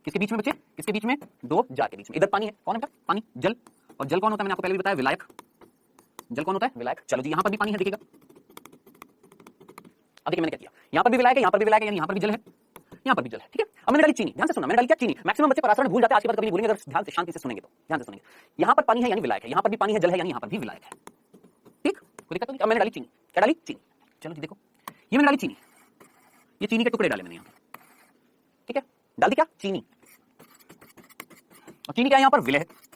किसके बीच में बच्चे? किसके बीच में? दो जार के बीच में। इधर पानी है, कौन है बेटा? पानी, जल। और जल कौन होता है? मैंने आपको पहले भी बताया, विलायक। जल कौन होता है? विलायक। चलो जी, यहां पर भी पानी है, देखिएगा। अब देखिए मैंने क्या किया, यहां पर भी विलायक है, यहां पर भी विलायक है, यानी यहां पर भी जल है, यहां पर भी जल है। ठीक है, अब मैंने डाली चीनी, ध्यान से सुनना, मैंने डाली क्या? चीनी। मैक्सिमम बच्चे परासरण भूल जाते हैं, आज के बाद कभी नहीं भूलेंगे, अगर ध्यान से शांति से सुनेंगे तो। ध्यान से सुनेंगे, यहां पर पानी है यानी विलायक है, यहां पर भी पानी है, जल है, यानी यहां पर भी विलायक है। ठीक, कोई दिक्कत नहीं? अब मैंने डाली चीनी। क्या डाली? चीनी। चलो जी देखो, ये मैंने डाली चीनी, ये चीनी के टुकड़े डाले मैंने यहां पर। ठीक है, डाल दी क्या? चीनी। और चीनी क्या है यहां पर? विलय है।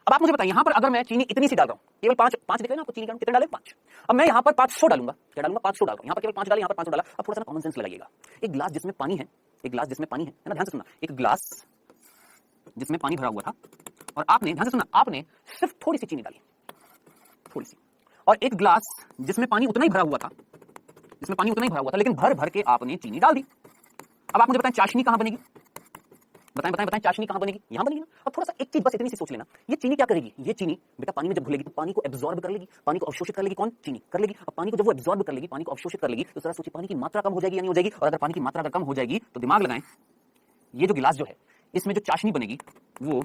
अब आप मुझे बताइए, यहां पर अगर मैं चीनी इतनी सी डाल रहा हूं, केवल 5 दिख रहे हैं ना आपको चीनी का, कितने डाले? 5। अब मैं यहां पर 500 डालूंगा। क्या डालूंगा? 500 डाल रहा हूं, यहां पर केवल 5 डाले, यहां पर 500 डाला। अब थोड़ा सा कॉमन सेंस लगाइएगा। एक ग्लास जिसमें पानी है, एक ग्लास जिसमें पानी है ना, ध्यान से सुनना, एक ग्लास जिसमें पानी भरा हुआ था, और आपने, ध्यान से सुनना, आपने सिर्फ थोड़ी सी चीनी डाली, थोड़ी सी। और एक ग्लास जिसमें पानी उतना ही भरा हुआ था, जिसमें पानी उतना ही भरा हुआ था, लेकिन भर भर के आपने चीनी डाल दी। अब आप मुझे बताएं चाशनी कहां बनेगी? बताएं बताएं बताएं, चाशनी कहां बनेगी? यहां बनेगी ना। अब थोड़ा सा एक चीज बस इतनी सी सोच लेना, ये चीनी क्या करेगी? ये चीनी बेटा पानी में जब घुलेगी तो पानी को एब्जॉर्ब कर लेगी, पानी को अवशोषित कर लेगी। कौन? चीनी कर लेगी। अब पानी को जब वो एब्जॉर्ब कर लेगी, पानी को अवशोषित कर लेगी, तो जरा सोचिए पानी की मात्रा कम हो जाएगी या नहीं हो जाएगी? और अगर पानी की मात्रा अगर कम हो जाएगी तो दिमाग लगाएं, ये जो गिलास जो है इसमें जो चाशनी बनेगी वो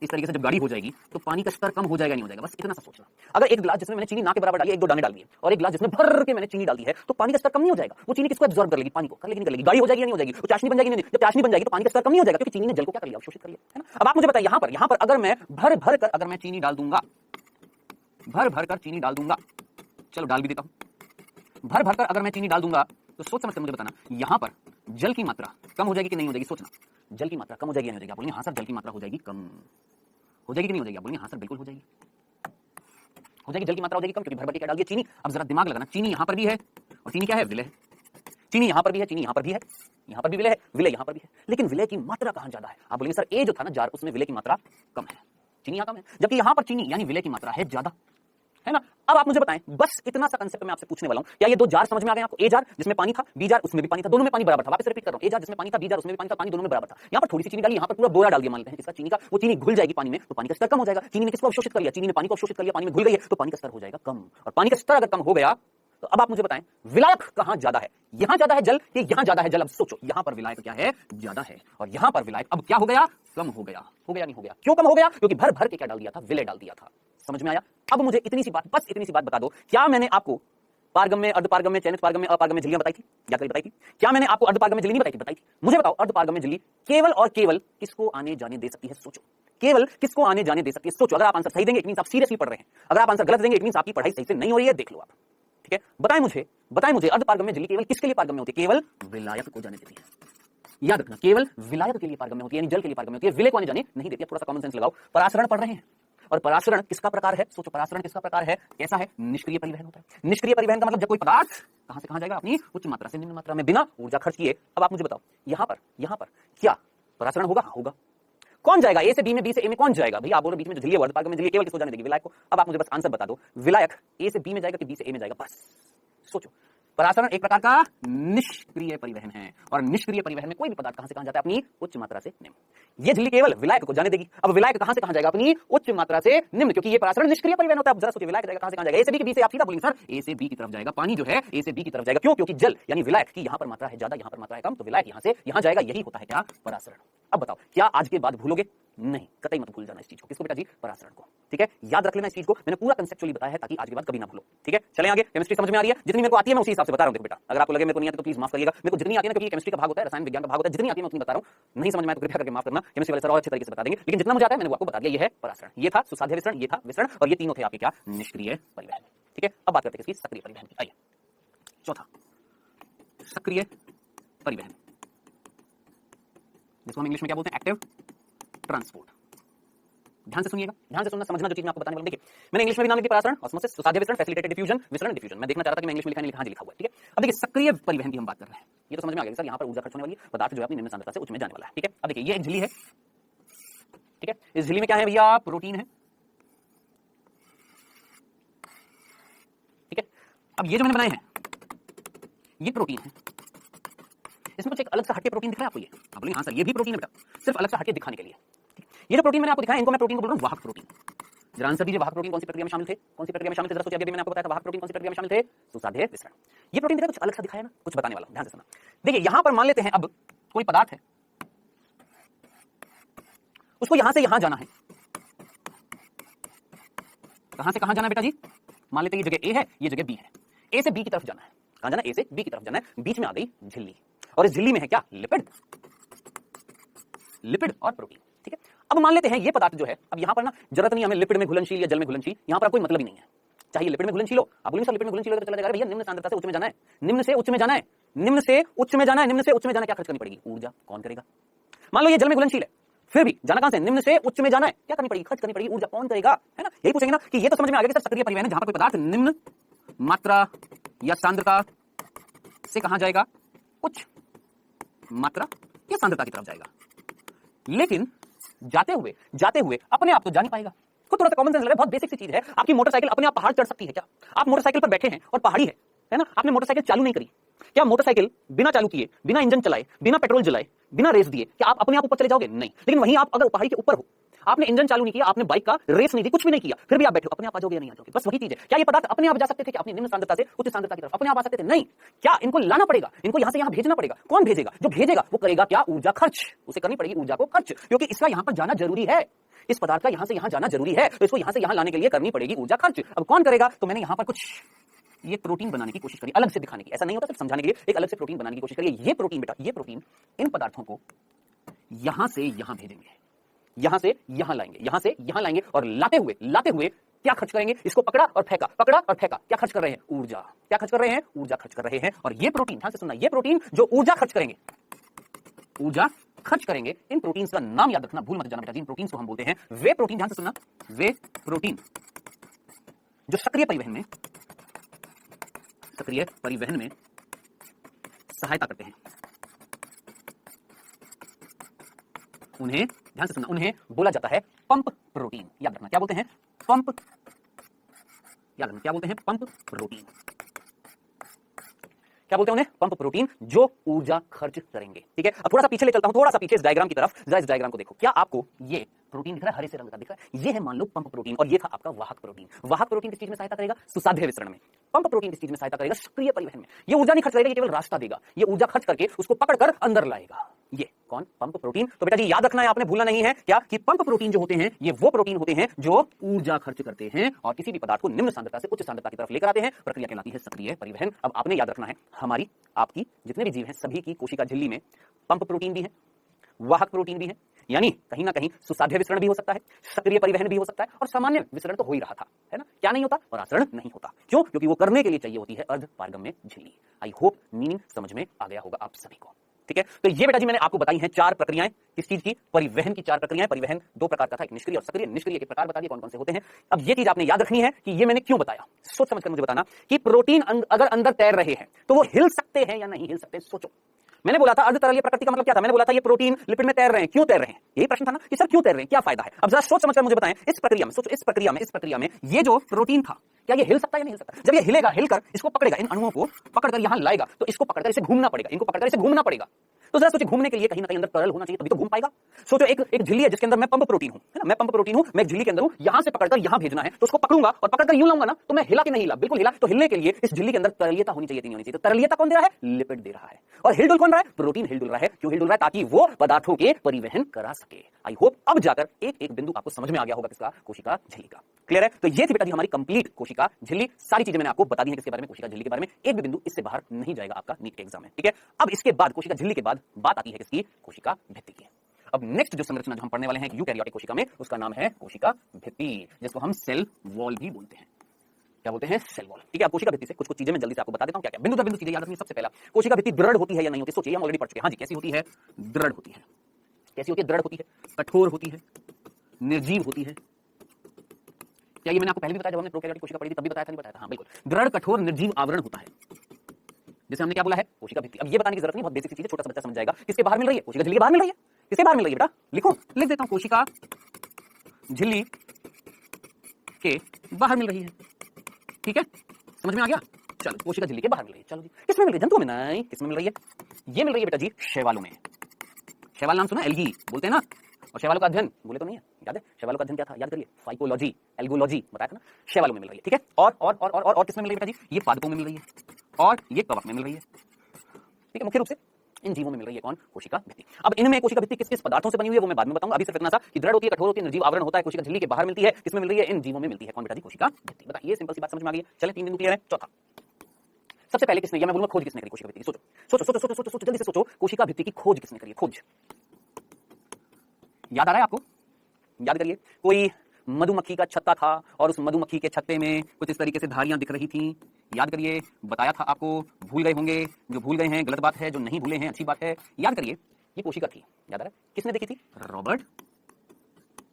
इस तरीके से जब गाढ़ी हो जाएगी तो पानी का स्तर कम हो जाएगा नहीं हो जाएगा? बस इतना सा सोचना। अगर एक गिलास जिसमें मैंने चीनी ना के बराबर डाली है, 1-2 दाने डाल दिए, और एक गिलास जिसमें भर के मैंने चीनी डाल दी है, तो पानी का स्तर कम नहीं हो जाएगा? वो चीनी किसको एब्जॉर्ब कर लेगी? पानी को। कर लेगी नहीं कर लेगी? गाढ़ी हो जाएगी या नहीं हो जाएगी? तो चाशनी बन जाएगी नहीं? जब चाशनी बन जाएगी तो पानी का स्तर कम नहीं हो जाएगा, क्योंकि चीनी ने जल को क्या कर लिया? अवशोषित कर लिया, है ना। अब आप मुझे बताइए, यहां पर अगर मैं भर भर कर अगर मैं चीनी डाल दूंगा, भर भर कर चीनी डाल दूंगा, चलो डाल भी देता हूं, भर भर कर अगर मैं चीनी डाल दूंगा, तो सोच समझ कर मुझे बताना, यहां पर जल की मात्रा कम हो जाएगी कि नहीं हो जाएगी? सोचना, जल की मात्रा कम हो जाएगी या नहीं हो जाएगी? आप बोलेंगे हां सर जल की मात्रा हो जाएगी कम। हो जाएगी कि नहीं हो जाएगी? आप बोलेंगे हां सर बिल्कुल हो जाएगी, हो जाएगी। जल की मात्रा हो जाएगी कम, क्योंकि भर भर के क्या डाल दिया? चीनी। अब जरा दिमाग लगाना, चीनी यहां पर भी है, और चीनी क्या है? विलय है। चीनी यहां पर भी है, चीनी यहां पर भी है, यहां पर भी विलय है, विलय यहां पर भी है, लेकिन विलय की मात्रा कहां ज्यादा है? आप बोलेंगे सर ए जो था ना जार, उसमें विलय की मात्रा कम है, चीनी यहां कम है, जबकि यहां पर चीनी यानी विलय की मात्रा है ज्यादा, है ना। अब आप मुझे बताएं, बस इतना सा कंसेप्ट मैं आपसे पूछने वाला हूं, क्या ये दो जार समझ में आ गए आपको? ए जार जिसमें पानी था, बी जार उसमें भी पानी था, दोनों में पानी बराबर था। वापस रिपीट कर रहा हूं, ए जार जिसमें पानी था, बी जार उसमें भी पानी था, पानी दोनों में बराबर था। यहां पर थोड़ी सी चीनी डाली, यहां पर पूरा बोरा डाल दिया, मान लेते हैं इसका चीनी का, वो चीनी घुल जाएगी पानी में, तो पानी का स्तर कम हो जाएगा। चीनी ने किसको अवशोषित कर लिया? चीनी ने पानी को अवशोषित कर लिया, पानी में घुल गई है, तो पानी का स्तर हो जाएगा कम। और पानी का स्तर अगर कम हो गया तो अब आप मुझे बताएं विलायक कहां ज्यादा है, यहां ज्यादा है जल कि यहां ज्यादा है जल? अब सोचो, यहां पर विलायक क्या है? ज्यादा है, और यहां पर विलायक अब क्या हो गया? कम हो गया। हो गया नहीं हो गया? क्यों कम हो गया? क्योंकि भर भर के क्या डाल दिया था? विलय डाल दिया था। समझ में आया? अब मुझे इतनी सी बात, बस इतनी सी बात बता दो, क्या मैंने आपको पारगम्य, अर्धपारगम्य, चयनित पारगम्य, अपारगम्य झिल्लियां बताई थी? याद करिए बताई थी? क्या मैंने आपको अर्धपारगम्य झिल्ली नहीं बताई थी? बताई थी। मुझे बताओ अर्धपारगम्य झिल्ली केवल और केवल किसको आने जाने दे सकती है? सोचो, केवल किसको आने जाने दे सकती है? सोचो। अगर आप आंसर सही देंगे इट मींस आप सीरियसली पढ़ रहे हैं, अगर आप आंसर गलत देंगे इट मींस आपकी पढ़ाई सही से नहीं हो रही है। देख लो आप, ठीक है? बताएं मुझे अर्धपारगम्य झिल्ली केवल किसके लिए पारगम्य होती है? केवल विलायक को जाने देती है। याद रखना, केवल विलायक के लिए पारगम्य होती है, यानी जल के लिए पारगम्य होती है, विलय को आने जाने नहीं देती है। थोड़ा सा कॉमन सेंस लगाओ। परासरण पढ़ रहे हैं, और परासरण किसका प्रकार है? सोचो, परासरण किसका प्रकार है? कैसा है? निष्क्रिय परिवहन होता है। निष्क्रिय परिवहन का मतलब जब कोई पदार्थ कहां से कहां जाएगा? अपनी उच्च मात्रा से निम्न मात्रा में बिना ऊर्जा खर्च किए। अब आप मुझे बताओ यहां पर क्या परासरण होगा? हाँ होगा। कौन जाएगा ए से बी में, बी से ए में? कौन जाएगा? भैया आप बोलो बीच में जो झिल्ली है वर्धपारगम्य झिल्ली केवल किसको जाने देगी? विलायक को। अब आप मुझे बस आंसर बता दो, विलायक ए से बी में जाएगा कि बी से ए में जाएगा? बस सोचो। परासरण एक प्रकार का निष्क्रिय परिवहन है, और निष्क्रिय परिवहन में कोई भी पदार्थ कहां से कहां जाता है? अपनी उच्च मात्रा से निम्न। ये झिल्ली केवल विलायक को जाने देगी। अब विलायक कहां से कहां जाएगा? अपनी उच्च मात्रा से निम्न, क्योंकि ये परासरण निष्क्रिय परिवहन होता है। अब जरा सोचिए, विलायक जाएगा कहां से कहां जाएगा? ए से बी की, बी से आप सीधा बोलेंगे सर ए से बी की तरफ जाएगा। पानी जो है ए से बी की तरफ जाएगा। क्यों? क्योंकि जल यानी विलायक की यहां पर मात्रा है ज्यादा, यहां पर मात्रा है कम, तो विलायक यहां से यहां जाएगा। यही होता है क्या? परासरण। अब बताओ, क्या आज के बाद भूलोगे? नहीं, कतई मत भूल जाना इस चीज को। किसको बेटा जी? परासरण को। ठीक है, याद रख लेना इस चीज को। मैंने पूरा कंसेप्चुअली बताया है ताकि आज के बाद कभी ना भूलो। ठीक है, चले आगे। केमिस्ट्री समझ में आ रही है? जितनी मेरे को आती है मैं उसी हिसाब से बता रहा हूं। देखो बेटा, अगर आपको लगे मेरे को नहीं आती तो प्लीज माफ करिएगा। मेरे को जितनी आती है ना, क्योंकि केमिस्ट्री का भाग होता है, रसायन विज्ञान का भाग होता है, जितनी आती है मैं उतनी बता रहा हूं। नहीं समझ में आए तो कृपया करके माफ करना। केमिस्ट्री वाले सर और अच्छे तरीके से बता देंगे, लेकिन जितना मुझे आता है मैंने आपको बता दिया। ये है परासरण, ये था सुसाध्य विसरण, ये था विसरण, और ये तीनों थे आपके क्या? निष्क्रिय परिवहन। ठीक है, अब बात करते हैं इसकी सक्रिय परिवहन की। आइए, चौथा सक्रिय परिवहन, जिसको हम इंग्लिश में क्या बोलते हैं? Active transport. ध्यान से सुनिएगा, ध्यान से सुनना, समझना जो चीज मैं आपको बताने वाला हूं। देखिए, मैंने इंग्लिश में भी नाम लिखा परासरण, ऑस्मोसिस, सुसाध्य विसरण, फैसिलिटेटेड डिफ्यूजन, विसरण, डिफ्यूजन। मैं देखना चाह रहा था कि मैं इंग्लिश में लिखा नहीं लिखा, हाँ जी लिखा हुआ है। ठीक है, अब देखिए सक्रिय परिवहन की हम बात कर रहे हैं। ये तो समझ में आ गया सर, यहाँ पर ऊर्जा खर्च होने वाली है, पदार्थ जो है अपनी निम्न सांद्रता से उच्च में जाने वाला है। ठीक है, अब देखिए ये एक झिल्ली है। ठीक है, इस झिल्ली में क्या है भैया? प्रोटीन है। ठीक है, अब ये जो मैंने बनाए हैं ये प्रोटीन है। इसमें कुछ एक अलग सा हटके प्रोटीन दिख रहा है आपको? ये आप बोलेंगे हाँ सर ये भी प्रोटीन है बेटा, सिर्फ अलग सा हटके दिखाने के लिए। ये जो प्रोटीन मैंने आपको दिखाया, इनको मैं प्रोटीन को बोल रहा हूं वाहक प्रोटीन। जरा आंसर दीजिए, वाहक प्रोटीन कौन सी प्रक्रिया में शामिल थे? कौन सी प्रक्रिया में शामिल थे? जरा सोचिए, अभी मैंने आपको बताया था वाहक प्रोटीन कौन सी प्रक्रिया में शामिल थे? सुसाध्य विसरण। ये प्रोटीन देखा कुछ अलग सा दिखाया ना, कुछ बताने वाला हूं, ध्यान से सुनना। देखिए यहां पर मान लेते हैं अब कोई पदार्थ है, उसको यहां से यहां जाना है। कहां से कहां जाना है बेटा जी? मान लेते हैं ये जगह ए है, ये जगह बी है। ए से बी की तरफ जाना है। कहां जाना है? ए से बी की तरफ जाना है। बीच में आ गई झिल्ली, और इस झिल्ली में है क्या? लिपिड, लिपिड और प्रोटीन। ठीक है, अब मान लेते हैं ये पदार्थ जो है, अब यहां पर ना जरूरत नहीं हमें लिपिड में घुलनशील या जल में घुलनशील, यहां पर कोई मतलब ही नहीं है। चाहिए लिपिड में घुलनशील हो, आप बोलेंगे सर लिपिड में घुलनशील हो तो चला जाएगा। भैया निम्न सांद्रता से उच्च में जाना है, निम्न से उच्च में जाना है, निम्न से उच्च में जाना है, निम्न से उच्च में जाना, क्या खर्च करनी पड़ेगी? ऊर्जा। कौन करेगा? मान लो ये जल में घुलनशील है, फिर भी जाना कहां से? निम्न से उच्च में जाना है, क्या करनी पड़ेगी? खर्च करनी पड़ेगी ऊर्जा। कौन करेगा? है ना, यही पूछेंगे ना कि ये तो समझ में आ गया कि सर सक्रिय परिवहन है, जहां पर कोई पदार्थ निम्न मात्रा या सांद्रता से कहां जाएगा? उच्च मात्रा या सांद्रता की तरफ जाएगा। लेकिन जाते हुए अपने आप तो जा नहीं पाएगा। खुद थोड़ा सा कॉमन सेंस लगे, बहुत बेसिक सी चीज है। आपकी मोटरसाइकिल अपने आप पहाड़ चढ़ सकती है क्या? आप मोटरसाइकिल पर बैठे हैं और पहाड़ी है ना, आपने मोटरसाइकिल चालू नहीं करी, क्या मोटरसाइकिल बिना चालू किए, बिना इंजन चलाए, बिना पेट्रोल जलाए, बिना रेस दिए क्या आप अपने आप ऊपर चले जाओगे? नहीं। लेकिन वहीं आप अगर पहाड़ी के ऊपर हो, आपने इंजन चालू नहीं किया, आपने बाइक का रेस नहीं दी, कुछ भी नहीं किया, फिर भी आप बैठे हो, अपने आप आ जाओगे या नहीं आ जाओगे? बस वही चीज है। क्या ये पदार्थ अपने आप जा सकते थे क्या? अपनी निम्न सांद्रता से उच्च सांद्रता की तरफ अपने आप आ सकते थे? नहीं। क्या इनको लाना पड़ेगा? इनको यहां से यहां भेजना पड़ेगा। कौन भेजेगा? जो भेजेगा वो करेगा क्या? ऊर्जा खर्च। उसे करनी पड़ेगी ऊर्जा को खर्च, क्योंकि इसका यहां पर जाना जरूरी है, इस पदार्थ का यहां से यहां जाना जरूरी है, तो इसको यहां से यहां लाने के लिए करनी पड़ेगी ऊर्जा खर्च। अब कौन करेगा? तो मैंने यहां पर कुछ ये प्रोटीन बनाने की कोशिश करी, अलग से दिखाने की। ऐसा नहीं होता, सिर्फ समझाने के लिए एक अलग से प्रोटीन बनाने की कोशिश करिए। ये प्रोटीन बेटा, ये प्रोटीन इन पदार्थों को यहां से यहां भेजेंगे, यहां से यहां लाएंगे, यहां से यहां लाएंगे, और लाते हुए क्या खर्च करेंगे? इसको पकड़ा और फेंका, पकड़ा और फेंका, क्या खर्च कर रहे हैं? ऊर्जा। क्या खर्च कर रहे हैं? ऊर्जा खर्च कर रहे हैं। और ये प्रोटीन, ध्यान से सुनना, ये प्रोटीन जो ऊर्जा खर्च करेंगे, ऊर्जा खर्च करेंगे, इन प्रोटीन्स का नाम याद रखना, भूल मत जाना बेटा, जिन प्रोटीन्स को हम बोलते हैं वे प्रोटीन, ध्यान से सुनना, वे प्रोटीन जो सक्रिय परिवहन में सहायता करते हैं, उन्हें ध्यान से सुनना, उन्हें बोला जाता है पंप प्रोटीन। याद रखना, क्या बोलते हैं? पंप। याद रखना, क्या बोलते हैं? Pump protein. क्या बोलते हैं उन्हें? पंप प्रोटीन, जो ऊर्जा खर्च करेंगे। ठीक है, अब थोड़ा सा पीछे ले चलता हूं, थोड़ा सा पीछे इस डायग्राम की तरफ, जरा इस डायग्राम को देखो। क्या आपको ये प्रोटीन दिख रहा है, हरे से रंग का दिख रहा है, ये है मान लो पंप प्रोटीन, और ये था आपका वाहक प्रोटीन। वाहक प्रोटीन किस चीज में सहायता करेगा? सुसाध्य विसरण में। पंप प्रोटीन किस चीज में सहायता करेगा? सक्रिय परिवहन में। ये ऊर्जा नहीं खर्च करेगा, ये केवल रास्ता देगा, ये ऊर्जा खर्च करके उसको पकड़कर अंदर लाएगा। ये कौन? Pump protein. तो बेटा जी याद रखना है, आपने भूलना नहीं है क्या कि पंप प्रोटीन जो होते हैं ये वो प्रोटीन होते हैं जो ऊर्जा खर्च करते हैं और किसी भी पदार्थ को निम्न सांद्रता से उच्च सांद्रता की तरफ लेकर आते हैं। प्रक्रिया कहलाती है सक्रिय परिवहन। अब आपने याद रखना है, हमारी आपकी जितने भी जीव हैं सभी की कोशिका झिल्ली में पंप प्रोटीन भी है, वाहक प्रोटीन भी है, यानी कहीं ना कहीं सुसाध्य विसरण भी हो सकता है, सक्रिय परिवहन भी हो सकता है, और सामान्य विसरण तो हो ही रहा था, है ना? क्या नहीं होता? परासरण नहीं होता। क्यों? क्योंकि वो करने के लिए चाहिए होती है अर्ध पारगम्य झिल्ली। आई होप मीनिंग समझ में आ गया होगा आप सभी को। ठीक है, तो ये बेटा जी मैंने आपको बताई हैं 4 प्रक्रियाएं। किस चीज की? परिवहन की 4 प्रक्रियाएं। परिवहन 2 प्रकार का था, एक निष्क्रिय और सक्रिय। निष्क्रिय के प्रकार बता दिए कौन कौन से होते हैं। अब ये चीज आपने याद रखनी है कि ये मैंने क्यों बताया, सोच समझकर मुझे बताना कि प्रोटीन अगर अंदर तैर रहे हैं तो वो हिल सकते हैं या नहीं हिल सकते। सोचो, मैंने बोला था अर्ध तरलीय प्रकृति का मतलब क्या था? मैंने बोला था ये प्रोटीन लिपिड में तैर रहे हैं। क्यों तैर रहे हैं? यही प्रश्न था ना कि सर क्यों तैर रहे हैं, क्या फायदा है? अब जरा सोच समझकर मुझे बताएं, इस प्रक्रिया में सोचो, इस प्रक्रिया में ये जो प्रोटीन था क्या ये हिल सकता है या नहीं हिल सकता? जब ये हिलेगा, हिलकर इसको पकड़ेगा, इन अणुओं को पकड़कर यहां लाएगा, तो इसको पकड़कर इसे घूमना पड़ेगा, इनको पकड़कर इसे घूमना पड़ेगा। तो जरा सोचिए, घूमने के लिए कहीं ना कहीं अंदर तरल होना चाहिए, तभी तो घूम पाएगा। सोचो एक झिल्ली है जिसके अंदर मैं पंप प्रोटीन हूं, है ना? मैं पंप प्रोटीन हूं, मैं एक झिल्ली के अंदर हूं, यहां से पकड़कर यहां भेजना है, तो उसको पकड़ूंगा और पकड़कर यूं लाऊंगा ना, तो मैं हिला कि नहीं हिला? बिल्कुल हिला। तो हिलने के लिए इस झिल्ली के अंदर तरलीयता होनी चाहिए, नहीं होनी चाहिए? तो तरलीयता कौन दे रहा है? लिपिड दे रहा है। और हिलडुल कौन रहा है? प्रोटीन हिलडुल रहा है। क्यों हिलडुल रहा है? ताकि वो पदार्थों के परिवहन करा सके। आई होप अब जाकर एक एक बिंदु आपको समझ में आ गया होगा किसका? कोशिका झिल्ली का। क्लियर है? तो ये थी बेटा जी हमारी कंप्लीट कोशिका झिल्ली। सारी चीजें मैंने आपको बता दी हैं किसके बारे में? कोशिका झिल्ली के बारे में। एक भी बिंदु इससे बाहर नहीं जाएगा आपका नीट के एग्जाम में। ठीक है, अब इसके बाद कोशिका झिल्ली के बाद बात आती है किसकी? कोशिका भित्ति की। अब नेक्स्ट जो संरचना जो हम पढ़ने वाले हैं यूकैरियोटिक कोशिका में, उसका नाम है कोशिका भित्ति, जिसको हम सेल वॉल भी बोलते हैं। क्या बोलते हैं? Cell wall. ठीक है, अब कोशिका भित्ति से कुछ कुछ चीजें मैं जल्दी से आपको बता देता हूं क्या क्या बिंदु दर बिंदु चीजें याद रखनी। सबसे पहला, कोशिका भित्ति दृढ़ होती है या नहीं होती? सोचिए, हम ऑलरेडी पढ़ चुके हैं। हाँ जी, कैसी होती है? दृढ़ होती है। कैसी होती है? दृढ़ होती है, कठोर होती है, निर्जीव होती है। क्या ये मैंने आपको पहले भी बताया? जब हमने प्रोकैरियोटिक कोशिका पढ़ी थी तब भी बताया था, नहीं बताया था? हाँ बिल्कुल, दृढ़ कठोर निर्जीव आवरण होता है, जैसे हमने क्या बोला है? कोशिका भित्ति। अब ये बताने की जरूरत नहीं, बहुत बेसिक सी चीज है, छोटा सा बच्चा समझ जाएगा। किसके बाहर मिल रही है? कोशिका झिल्ली के बाहर मिल रही है। किसके बाहर मिल रही है बेटा? लिखो, लिख देता हूं, कोशिका झिल्ली के बाहर मिल रही है। ठीक है, समझ में आ गया? चलो, कोशिका झिल्ली के बाहर मिल रही है। चलो जी, किसमें मिल रही है? जंतुओं में नहीं, किसमें मिल रही है? ये मिल रही है बेटा जी शैवालों में। शैवाल नाम सुना? एल्गी बोलते हैं ना, और शैवालों का अध्ययन बोले तो नहीं है? याद है शैवालों का अध्ययन क्या था? याद करिए, फाइकोलॉजी, एल्गोलॉजी बताया था ना। शैवालों में मिल रही है। ठीक है, और किसमें मिल रही है बेटा जी? ये पादपों में मिल रही है, और ये कवक में मिल रही है। ठीक है, मुख्य रूप से इन जीवों में मिल रही है। कौन? कोशिका भित्ति। अब इनमें कोशिका भित्ति किस किस पदार्थों से बनी हुई है वो मैं बाद में बताऊंगा। अभी सिर्फ इतना सा कि दृढ़ होती है, कठोर होती है, निर्जीव आवरण होता है, कोशिका झिल्ली के बाहर मिलती है। किसमें मिल रही है? इन जीवों में मिलती है। कौन बेटा जी? कोशिका भित्ति। बताइए, सिंपल सी बात समझ में आ गई। चलें, 3 बिंदु क्लियर है। चौथा, सबसे पहले किसने, या मैं बोलूंगा खोज किसने करी कोशिका भित्ति की? सोचो सोचो सोचो सोचो सोचो, जल्दी से सोचो, कोशिका भित्ति की खोज किसने करी? खोज याद आ रहा है आपको? याद करिए। कोई मधुमक्खी का छत्ता था और उस मधुमक्खी के छत्ते में कुछ इस तरीके से धारियां दिख रही थीं। याद करिए, बताया था आपको। भूल गए होंगे, जो भूल गए हैं गलत बात है, जो नहीं भूले हैं अच्छी बात है। याद करिए, ये कोशिका थी, याद आ रहा है? किसने देखी थी? रॉबर्ट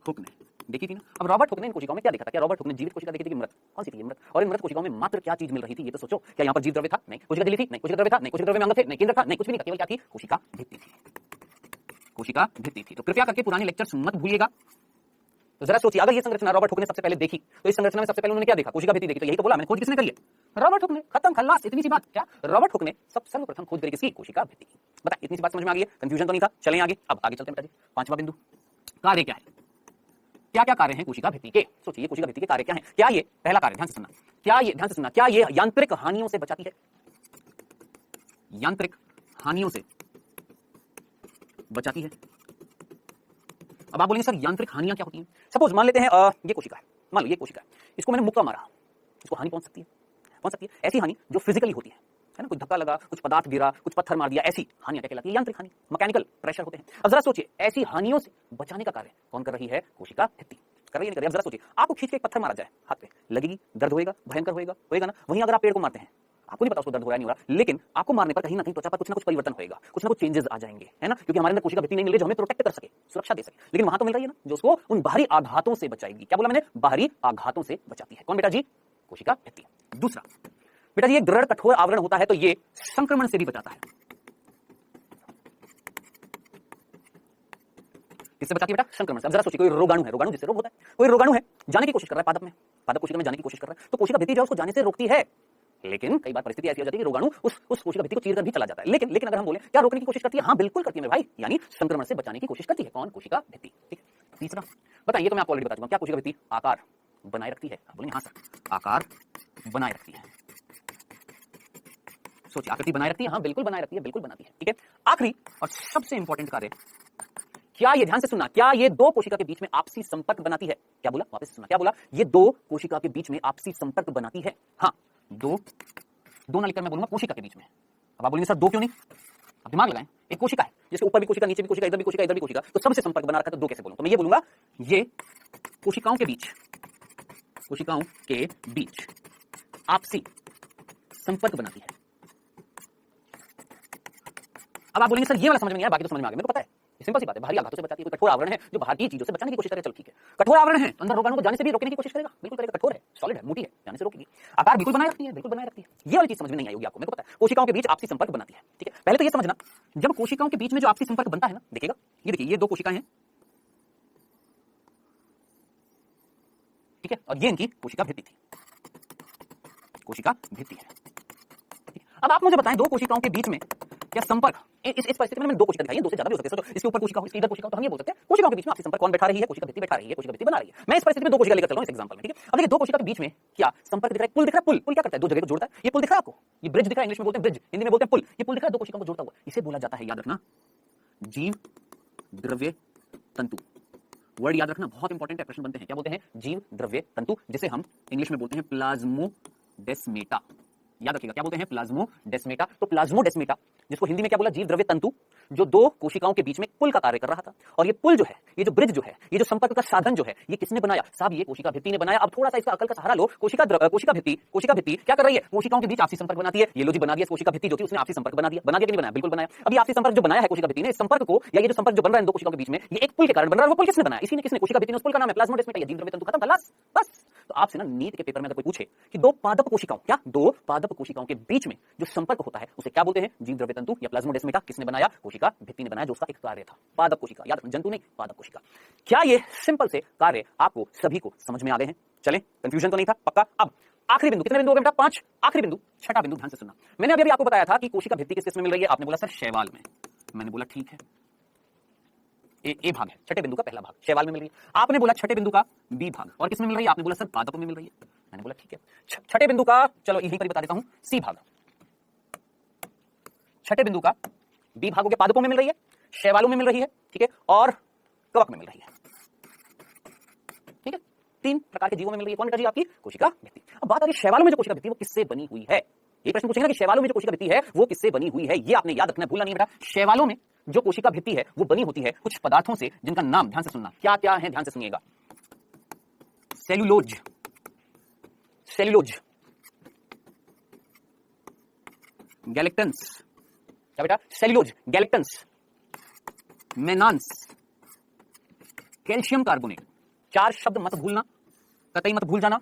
हुक ने देखी थी ना। अब रॉबर्ट हुक ने इन कोशिकाओं में क्या देखा था? क्या रॉबर्ट हुक ने जीवित कोशिका देखी थी कि मृत? कौन सी थी? मृत। और इन मृत कोशिकाओं में मात्र क्या चीज मिल रही थी? ये तो सोचो। क्या यहाँ पर जीव द्रव्य था? नहीं। कोशिका झिल्ली थी? नहीं। कोशिका द्रव्य था? नहीं। कोशिका द्रव्य में अंग थे? नहीं। केंद्र था? नहीं। कुछ भी नहीं था, केवल क्या थी? कोशिका भित्ति थी। कोशिका भित्ति थी। तो कृपया करके पुराने लेक्चर्स मत भूलिएगा। तो जरा सोचिए, अगर ये संरचना रॉबर्ट हुक ने सबसे पहले देखी, तो इस संरचना में सबसे पहले उन्होंने क्या देखा? कोशिका भित्ति देखी। तो यही तो बोला मैंने, खोज किसने करी है? रॉबर्ट हुक ने। खत्म, खल्लास, इतनी सी बात। क्या रॉबर्ट हुक ने सर्वप्रथम खोज करी किसकी? कोशिका भित्ति की। बता, इतनी सी बात समझ में आ गई है? कंफ्यूजन तो नहीं था? चलें आगे। अब आगे चलते हैं बेटा जी। 5वां बिंदु, कार्य क्या है? क्या क्या कार्य हैं कोशिका भित्ति के? सोचिए, कोशिका भित्ति के कार्य क्या हैं? क्या ये पहला कार्य, ध्यान से सुनना, क्या ये, ध्यान से सुनना, क्या ये यांत्रिक हानियों से बचाती है? यांत्रिक हानियों से बचाती है। अब आप बोलेंगे सर यांत्रिक हानियां क्या होती हैं? सपोज मान लेते हैं ये कोशिका है, मान लो ये कोशिका है, इसको मैंने मुक्का मारा, इसको हानि पहुंच सकती है? पहुंच सकती है। ऐसी हानि जो फिजिकली होती है ना, कुछ धक्का लगा, कुछ पदार्थ गिरा, कुछ पत्थर मार दिया, ऐसी हानियां क्या कहलाती है? यांत्रिक हानि, मैकेनिकल प्रेशर होते हैं। अब जरा सोचिए, ऐसी हानियों से बचाने का कार्य कौन कर रही है? कोशिका भित्ति कर रही है, नहीं कर रही? अब जरा सोचिए, आपको खींच के एक पत्थर मारा जाए हाथ पे, लगेगी, दर्द होएगा, भयंकर होएगा, होएगा ना? वहीं अगर आप पेड़ को मारते हैं, आपको नहीं पता उसको दर्द हो रहा है नहीं हो रहा, लेकिन आपको मारने पर कहीं ना कहीं त्वचा पर कुछ ना कुछ परिवर्तन होएगा, कुछ ना कुछ चेंजेस आ जाएंगे, है ना? क्योंकि हमारे अंदर कोशिका भित्ति नहीं मिल रही जो हमें प्रोटेक्ट कर सके, सुरक्षा दे सके। लेकिन वहां तो मिल रही है ना, जो उसको उन बाहरी आघातों से बचाएगी। क्या बोला मैंने? बाहरी आघातों से बचाती है। कौन बेटा जी? कोशिका भित्ति। दूसरा बेटा जी, एक दृढ़ कठोर आवरण होता है, तो ये संक्रमण से भी बचाता है। किससे बचाती है बेटा? संक्रमण से। अब जरा सोचिए, कोई रोगाणु है, रोगाणु जिससे रोग होता है, कोई रोगाणु है, जाने की कोशिश कर रहा है पादप में, पादप कोशिका में जाने की कोशिश कर रहा है, तो कोशिका भित्ति जो है उसको जाने से रोकती है। लेकिन कई बार परिस्थिति ऐसी हो जाती है कि रोगाणु उस कोशिका भित्ति को चीरकर भी चला जाता है। लेकिन अगर हम बोले क्या रोकने की कोशिश करती है? हाँ बिल्कुल करती है मेरे भाई, यानी संक्रमण से बचाने की कोशिश करती है। कौन? कोशिका भित्ति। ठीक। तीसरा, बताइए, ये तो मैं आपको ऑलरेडी बता चुका हूं। क्या कोशिका भित्ति आकार बनाए रखती है? आप बोलेंगे हाँ सर, आकार बनाए रखती है। सोचिए, आकृति बनाए रखती है? हाँ बिल्कुल बनाए रखती है, बिल्कुल बनाती है। ठीक है, आखिरी और सबसे इंपॉर्टेंट कार्य, क्या ये, ध्यान से सुनना, क्या ये दो कोशिका के बीच में आपसी संपर्क बनाती है? क्या बोला, वापस सुनना, क्या बोला? ये दो कोशिका के बीच में आपसी संपर्क बनाती है। हाँ, दो ना लिखकर मैं बोलूंगा कोशिका के बीच में। अब आप बोलेंगे सर दो क्यों नहीं? आप दिमाग लगाएं, एक कोशिका है जिसके ऊपर भी कोशिका, नीचे भी कोशिका, इधर भी कोशिका, इधर भी कोशिका, तो सबसे संपर्क बना रखा है, तो दो कैसे बोलूं? तो मैं ये बोलूंगा, ये कोशिकाओं के बीच आपसी संपर्क बनाती है। अब आप बोलेंगे सर ये वाला समझ में नहीं आया, बाकी तो समझ में आ गया। मेरे को पता है, सिंपल सी बात है, बाहरी आघातों से बचाती है। कोई कठोर आवरण है जो बाहर की चीजों से बचाने की कोशिश करे, चलो ठीक है, कठोर आवरण है, अंदर रोगाणु को जाने से भी रोकने की कोशिश करेगा, बिल्कुल करेगा। कठोर है, सॉलिड है, मोटी है, जाने से रोकेगी। आकार बिल्कुल बनाए रखती है, बिल्कुल बनाए रखती है। ये वाली चीज समझ में नहीं आई होगी आपको, मेरे को पता है। कोशिकाओं के बीच आपसी संपर्क बनाती है। ठीक है, पहले तो ये समझना, जब कोशिकाओं के बीच में जो आपसी संपर्क बनता है ना, देखिएगा, ये देखिए, ये दो कोशिकाएं हैं, ठीक है, और ये इनकी कोशिका भित्ति थी, कोशिका भित्ति है। अब आप मुझे बताएं, दो कोशिकाओं के बीच में क्या संपर्क, इस परिस्थिति में मैंने दो कोशिका दिखाई है, दो से ज्यादा भी हो सकते हैं। सोचो, इसके ऊपर कोशिका हो, इसके इधर कोशिका हो, तो हम ये बोल सकते हैं कोशिकाओं के बीच में आपसी संपर्क कौन बैठा रही है? कोशिका भित्ति बैठा रही है, कोशिका भित्ति बना रही है। मैं इस परिस्थिति में दो कोशिका लेकर चल रहा हूं इस एग्जांपल में। ठीक है, अब देखिए, दो कोशिका के बीच में क्या संपर्क दिख रहा है? पुल दिख रहा है। पुल क्या करता है? दो जगह को जोड़ता है। ये पुल दिख रहा है आपको, ये ब्रिज दिख रहा है, इंग्लिश में बोलते हैं ब्रिज, हिंदी में बोलते हैं पुल। ये पुल दिख रहा है, दो कोशिकाओं को जोड़ता हुआ, इसे बोला जाता है, याद रखना, जीव द्रव्य तंतु। वर्ड याद रखना, बहुत इंपॉर्टेंट है, प्रश्न बनते हैं। क्या बोलते हैं? जीव द्रव्य तंतु, जिसे हम इंग्लिश में बोलते हैं प्लाज्मोडेस्मेटा। याद रखिएगा, क्या बोलते हैं? प्लाज्मोडेस्मेटा। तो प्लाज्मोडेस्मेटा, जिसको हिंदी में क्या बोला? जीव द्रव्य तंतु, जो दो कोशिकाओं के बीच में पुल का कार्य कर रहा था। और ये पुल जो है, ये जो ब्रिज जो है, ये जो संपर्क का साधन जो है, ये किसने बनाया? साहब, ये कोशिका भित्ति ने बनाया। अब थोड़ा सा इसका अकल का सहारा लो। कोशिका भित्ति क्या कर रही है? कोशिकाओं के बीच आपसी संपर्क बनाती है। ये लो जी, बना दिया कोशिका भित्ति, जो थी उसने आपसी संपर्क बना दिया। बना दिया कि नहीं बनाया? बिल्कुल बनाया। अब ये आपसी संपर्क जो बनाया है कोशिका भित्ति ने, इस संपर्क को, या ये जो संपर्क जो बन रहा है दो कोशिकाओं के बीच में, ये एक पुल के कारण बन रहा है। वो पुल किसने बनाया? इसी ने। किसने? कोशिका भित्ति ने। उस पुल का नाम है प्लाज्मोडेस्मेटा, जीव द्रव्य तंतु। खत्म, खलास, बस। तो आपसे ना नीट के पेपर में अगर कोई पूछे कि दो पादप कोशिकाओं, क्या दो पादप कोशिकाओं के बीच में जो संपर्क होता है, उसे क्या बोलते हैं? जीव द्रव्य तंतु या प्लाज्मोडेस्मेटा। किसने बनाया? कोशिका भित्ति ने बनाया, जो उसका एक कार्य था। पादप कोशिका, याद, जंतु नहीं, पादप कोशिका। क्या ये सिंपल से कार्य आपको सभी को समझ में आ गए हैं? चलें, कंफ्यूजन तो नहीं था? पक्का। अब आखिरी बिंदु, कितने बिंदु हो गए बेटा? 5। आखिरी बिंदु, छठा बिंदु, ध्यान से सुनना। मैंने अभी आपको बताया था कि कोशिका भित्ति किस में मिल रही है। आपने बोला सर शैवाल में। मैंने बोला ठीक है, ए भाग है, छठे बिंदु का पहला भाग शैवाल में मिल रही है। आपने बोला छठे बिंदु का बी भाग, और किसमें मिल रही है? आपने बोला सर पादपों में मिल रही है। मैंने बोला ठीक है, छठे बिंदु का, चलो यहीं पर बता देता हूं, सी भाग। छठे बिंदु का बी भाग हो गया, पादपों में मिल रही है, शैवालों में मिल रही है, ठीक है, और कवक में मिल रही है। ठीक है, 3 प्रकार के जीवों में मिल रही है। कौन बेटा जी? आपकी कोशिका भित्ति। अब बात आ रही है शैवालों में जो कोशिका भित्ति, वो किससे बनी हुई है? ये प्रश्न पूछेंगे ना कि शैवालों में जो कोशिका भित्ति है वो किससे बनी हुई है। ये आपने याद रखना, भूलना नहीं बेटा। शैवालों में जो कोशिका भित्ति है वो बनी होती है कुछ पदार्थों से, जिनका नाम, ध्यान से सुनना, क्या क्या है? ध्यान से सुनिएगा। सेल्यूलोज, गैलेक्टन्स, क्या बेटा? Cellulose, galactans, mannans, calcium carbonate. 4 शब्द मत भूलना, कतई मत भूल जाना।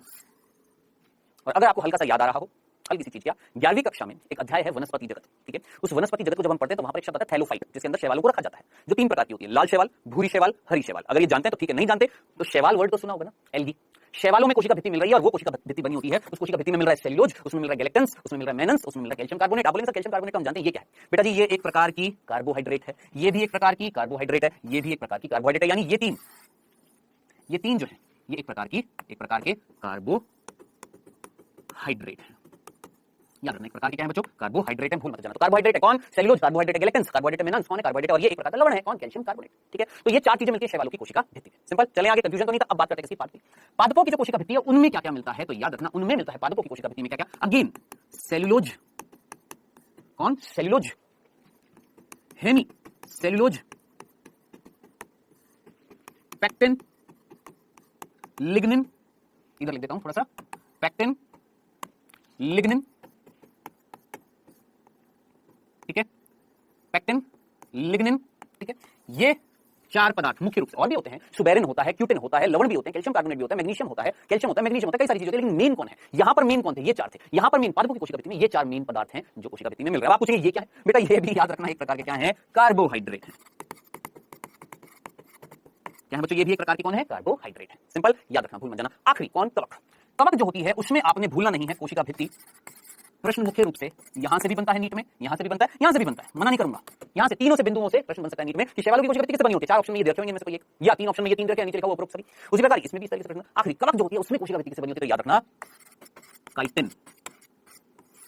और अगर आपको हल्का सा याद आ रहा हो, हल्की सी चीज, क्या 11वीं कक्षा में एक अध्याय है वनस्पति जगत। ठीक है, उस वनस्पति जगत को जब हम पढ़ते हैं तो वहां पर एक शब्द आता है थैलोफाइट, जिसके अंदर शैवालों को रखा जाता है, जो 3 प्रकार की होती है, लाल शैवाल, भूरी शैवाल, हरी शैवाल। अगर ये जानते हैं तो ठीक है, नहीं जानते तो शैवाल वर्ड तो सुना होगा ना, एल्गी। शैवालों में कोशिका भित्ति मिल रही है, और वो कोशिका भित्ति बनी होती है, उस कोशिका भित्ति में मिल रहा है सेल्यूलोज, उसमें मिल रहा है गैलेक्टन्स, उसमें मिल रहा है मेनन्स, उसमें मिल रहा है कैल्शियम कार्बोनेट। आप बोलेंगे सर कैल्शियम कार्बोनेट का हम जानते हैं ये क्या है? बेटा जी, ये एक प्रकार की कार्बोहाइड्रेट है, ये भी एक प्रकार की कार्बोहाइड्रेट है, ये भी एक प्रकार की कार्बोहाइड्रेट है। यानी ये तीन जो है, ये एक प्रकार के कार्बोहाइड्रेट है। याद रखना, एक प्रकार के क्या है बच्चों? कार्बोहाइड्रेट है, भूल मत जाना। तो कार्बोहाइड्रेट है कौन? सेल्यूलोज, कार्बोहाइड्रेट है गैलेक्टन्स, कार्बोहाइड्रेट है मेनन्स, कौन है? कार्बोहाइड्रेट। और ये एक प्रकार का लवण है, कौन? Calcium carbonate. ठीक है, तो ये 4 चीजें मिलती है शैवालों की कोशिका भित्ति में। सिंपल, चलें आगे, कंफ्यूजन तो नहीं था। अब बात करते हैं इसकी पादपों की जो कोशिका भित्ति है उनमें क्या क्या मिलता है? तो याद रखना, उनमें मिलता है, पादपों की कोशिका भित्ति में क्या क्या? अगेन सेल्यूलोज, कौन? Cellulose, hemicellulose, pectin, lignin, इधर लिख देता हूं थोड़ा सा, पेक्टिन, लिग्निन, ठीक है, पेक्टिन, लिग्निन, ठीक है। ये 4 पदार्थ मुख्य रूप से, और भी होते हैं, सुबेरिन होता है, क्यूटिन होता है, लवण भी होते हैं, कैल्शियम कार्बोनेट भी होता है, मैग्नीशियम होता है, कैल्शियम होता है, मैग्नीशियम होता है, कई सारी चीजें होती है। लेकिन मेन कौन है? यहां पर मेन कौन थे? ये 4 थे। यहां पर मेन पादपों की कोशिका भित्ति में ये 4 मेन पदार्थ हैं जो कोशिका भित्ति में मिल रहा है। आप पूछेंगे ये क्या है? बेटा ये भी याद रखना, एक प्रकार के क्या है? कार्बोहाइड्रेट है। क्या है बच्चों? ये भी एक प्रकार की कौन है? कार्बोहाइड्रेट है। सिंपल, याद रखना, भूल मत जाना। आखिरी कौन? कवक। कवक जो होती है उसमें आपने भूलना नहीं है कोशिका भित्ति प्रश्न मुख्य रूप से यहां से भी बनता है नीट में, यहां से भी बनता है, यहां से भी बनता है, मना नहीं करूंगा। यहां से तीनों से बिंदुओं से प्रश्न बन सकता है नीट में कि शैवालों की कोशिका किससे बनी होती है। चार ऑप्शन में ये रखे होंगे, इनमें से कोई एक, या तीन ऑप्शन में ये तीन रखे हैं, नीचे लिखा हुआ उपरोक्त सभी। उसी प्रकार इसमें भी इस तरीके से प्रश्न, आखिरी कवक जो होती है उसमें कोशिका किससे बनी होती है, तो याद रखना काइटिन,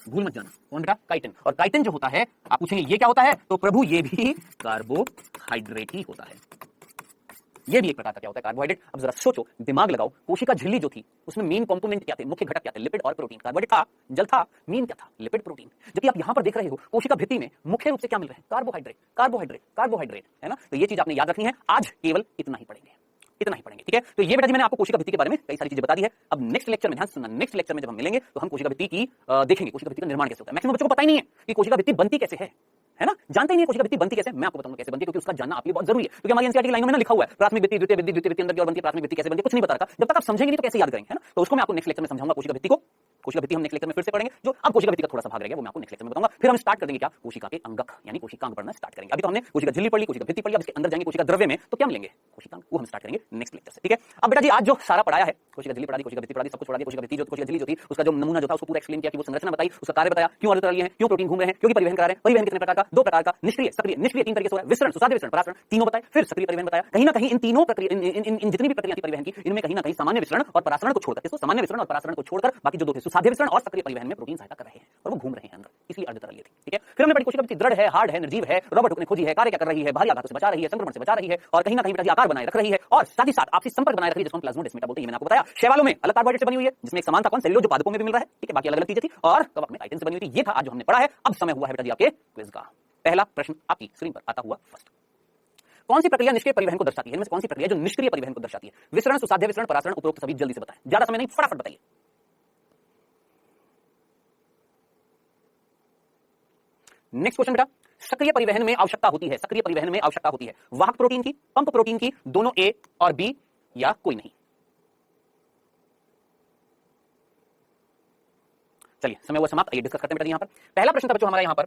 भूल मत जाना। कौन बेटा, काइटिन। और काइटिन जो होता है, आप पूछेंगे ये क्या होता है, तो प्रभु ये भी कार्बोहाइड्रेट ही होता है। ये भी एक प्रकार का क्या होता है, कार्बोहाइड्रेट। अब जरा सोचो, दिमाग लगाओ, कोशिका झिल्ली जो थी उसमें मेन कंपोनेंट क्या थे, मुख्य घटक क्या थे, लिपिड और प्रोटीन। कार्बोहाइड्रेट था, जल था, मेन क्या था, लिपिड प्रोटीन। जबकि आप यहां पर देख रहे हो कोशिका भित्ति में मुख्य रूप से क्या मिल रहा है, कार्बोहाइड्रेट, कार्बोहाइड्रेट, कार्बोहाइड्रेट, है ना। तो ये चीज आपने याद रखनी है। आज केवल इतना ही पढ़ेंगे, इतना ही पढ़ेंगे, ठीक है। तो ये बेटा जी मैंने आपको कोशिका भित्ति के बारे में कई सारी चीजें बता दी है। अब नेक्स्ट लेक्चर में ध्यान सुनना, नेक्स्ट लेक्चर में जब हम मिलेंगे तो हम कोशिका भित्ति की देखेंगे, कोशिका भित्ति का निर्माण कैसे होता है। मैक्सिमम बच्चों को पता ही नहीं है कि कोशिका भित्ति बनती कैसे है ना, जानते ही नहीं है कोशिका भित्ति बनती कैसे। मैं आपको बताऊंगा कैसे बनती है, क्योंकि उसका जानना आपके लिए बहुत जरूरी है। क्योंकि हमारी एनसीईआरटी की लाइनों में ना लिखा हुआ है प्राथमिक भित्ति, द्वितीय भित्ति, द्वितीय भित्ति अंदर की ओर बनती है, प्राथमिक भित्ति कैसे बनती है, कुछ नहीं बता रखा। जब तक आप समझेंगे नहीं तो कैसे याद करेंगे, है ना। तो उसको मैं आपको नेक्स्ट लेक्चर में समझाऊंगा कोशिका भित्ति को। कोशिका भित्ति हम नेक्स्ट लेक्चर में फिर से पढ़ेंगे। जो अब कोशिका भित्ति का थोड़ा सा भाग रह गया वो मैं आपको नेक्स्ट लेक्चर में बताऊंगा। फिर हम स्टार्ट कर देंगे क्या, कोशिका के अंगक, यानी कोशिकांग पढ़ना स्टार्ट करेंगे। अभी तो हमने कोशिका झिल्ली पढ़ ली, कोशिका भित्ति पढ़ ली, अब इसके अंदर जाएंगे कोशिका द्रव्य में, तो क्या मिलेंगे, कोशिकांग, वो हम स्टार्ट करेंगे नेक्स्ट लेक्चर से, ठीक है। अब बेटा जी आज जो सारा पढ़ाया है, कोशिका झिल्ली पढ़ा दी, कोशिका भित्ति पढ़ा दी, सब कुछ पढ़ा दिया। कोशिका भित्ति जो, कोशिका झिल्ली जो थी उसका जो नमूना जो था उसको पूरा एक्सप्लेन किया कि वो संरचना बताई, उसका कार्य बताया, क्यों अणु तरल है, क्यों प्रोटीन घूम रहे हैं, क्यों परिवहन करा रहे हैं, परिवहन कितने प्रकार का, दो प्रकार का, निष्क्रिय, सक्रिय। निष्क्रिय तीन तरीके से हो रहा है, विसरण, सुसाध्य विसरण, परासरण, तीनों बताए। फिर सक्रिय परिवहन बताया। कहीं ना कहीं इन तीनों प्रक्रिया, इन जितनी भी प्रक्रिया थी परिवहन की, इनमें कहीं ना कहीं सामान्य विसरण और परासरण को छोड़कर, इसको सामान्य विसरण और परासरण को छोड़कर बाकी जो दो थे सुसाध्य विसरण और सक्रिय परिवहन में प्रोटीन सहायता कर रहे हैं और वो घूम रहे हैं अंदर, इसलिए अर्ध तरल थी, ठीक है। फिर हमने पढ़ी कोशिका भित्ति दृढ़ है, हार्ड है, निर्जीव है, रॉबर्ट हुक ने खोजी है, कार्य क्या कर रही है, बाहरी आघातों से बचा रही है, संक्रमण से बचा रही है और कहीं ना कहीं बेटा जी आकार बनाए रख रही है और साथ ही साथ आपसी संपर्क बनाए रख रही है, जिसको हम प्लाज्मोडेस्माटा बोलते हैं। मैंने आपको बताया शैवालों में अलग कार्बोहाइड्रेट से बनी हुई है, जिसमें एक समान था कौन, सेल्यूलोज जो पादपों में भी मिल रहा है, ठीक है, बाकी अलग अलग चीजें थी, और कवक में काइटिन से बनी हुई थी। ये था आज जो हमने पढ़ा है। अब समय हुआ है बेटा जी आपके क्विज का। पहला प्रश्न आपकी स्क्रीन पर आता हुआ फर्स्ट, कौन सी प्रक्रिया निष्क्रिय परिवहन को दर्शाती है, इनमें से कौन सी प्रक्रिया जो निष्क्रिय परिवहन को दर्शाती है, विसरण, सुसाध्य विसरण, परासरण, उपरोक्त सभी। जल्दी से बताएं, ज्यादा समय नहीं, फटाफट बताइए। नेक्स्ट क्वेश्चन बेटा, सक्रिय परिवहन में आवश्यकता होती है, सक्रिय परिवहन में आवश्यकता होती है वाहक प्रोटीन की, पंप प्रोटीन की, दोनों ए और बी, या कोई नहीं। चलिए समय हुआ समाप्त, आइए डिस्कस करते हैं बेटा यहां पर। पहला प्रश्न था बच्चों हमारा यहां पर,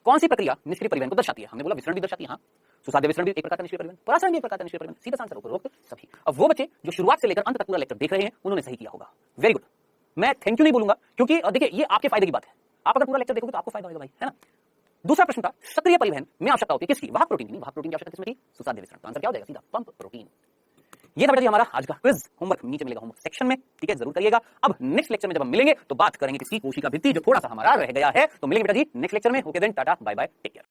कौन सी प्रक्रिया निष्क्रिय परिवहन को दर्शाती है। हमने बोला विसरण भी दर्शाती है, हाँ, सुसाध्य विसरण भी एक प्रकार का निष्क्रिय परिवहन, परासरण भी एक प्रकार का निष्क्रिय परिवहन। सीधा आंसर उपरोक्त सभी। अब वो बच्चे जो शुरुआत से लेकर अंत तक पूरा लेक्चर देख रहे हैं उन्होंने सही किया होगा, वेरी गुड। मैं थैंक यू नहीं बोलूंगा क्योंकि देखिए ये आपके फायदे की बात है, आप अगर पूरा लेक्चर देखोगे तो आपको फायदा होगा भाई, है ना। दूसरा प्रश्न था सक्रिय परिवहन में आवश्यकता होती है किसकी, वाहक प्रोटीन की। वाहक प्रोटीन की आवश्यकता किसमें थी, सुसाध्य विसरण। तो आंसर क्या हो जाएगा, सीधा पंप प्रोटीन। ये था बेटा जी हमारा आज का क्विज। होमवर्क नीचे मिलेगा होमवर्क सेक्शन में, ठीक है, जरूर करिएगा। अब नेक्स्ट लेक्चर में जब हम मिलेंगे तो बात करेंगे किसकी, कोशिका भित्ति, जो थोड़ा सा हमारा रह गया है। तो मिलेंगे बेटा जी नेक्स्ट लेक्चर में। Okay then, tata bye bye, take care.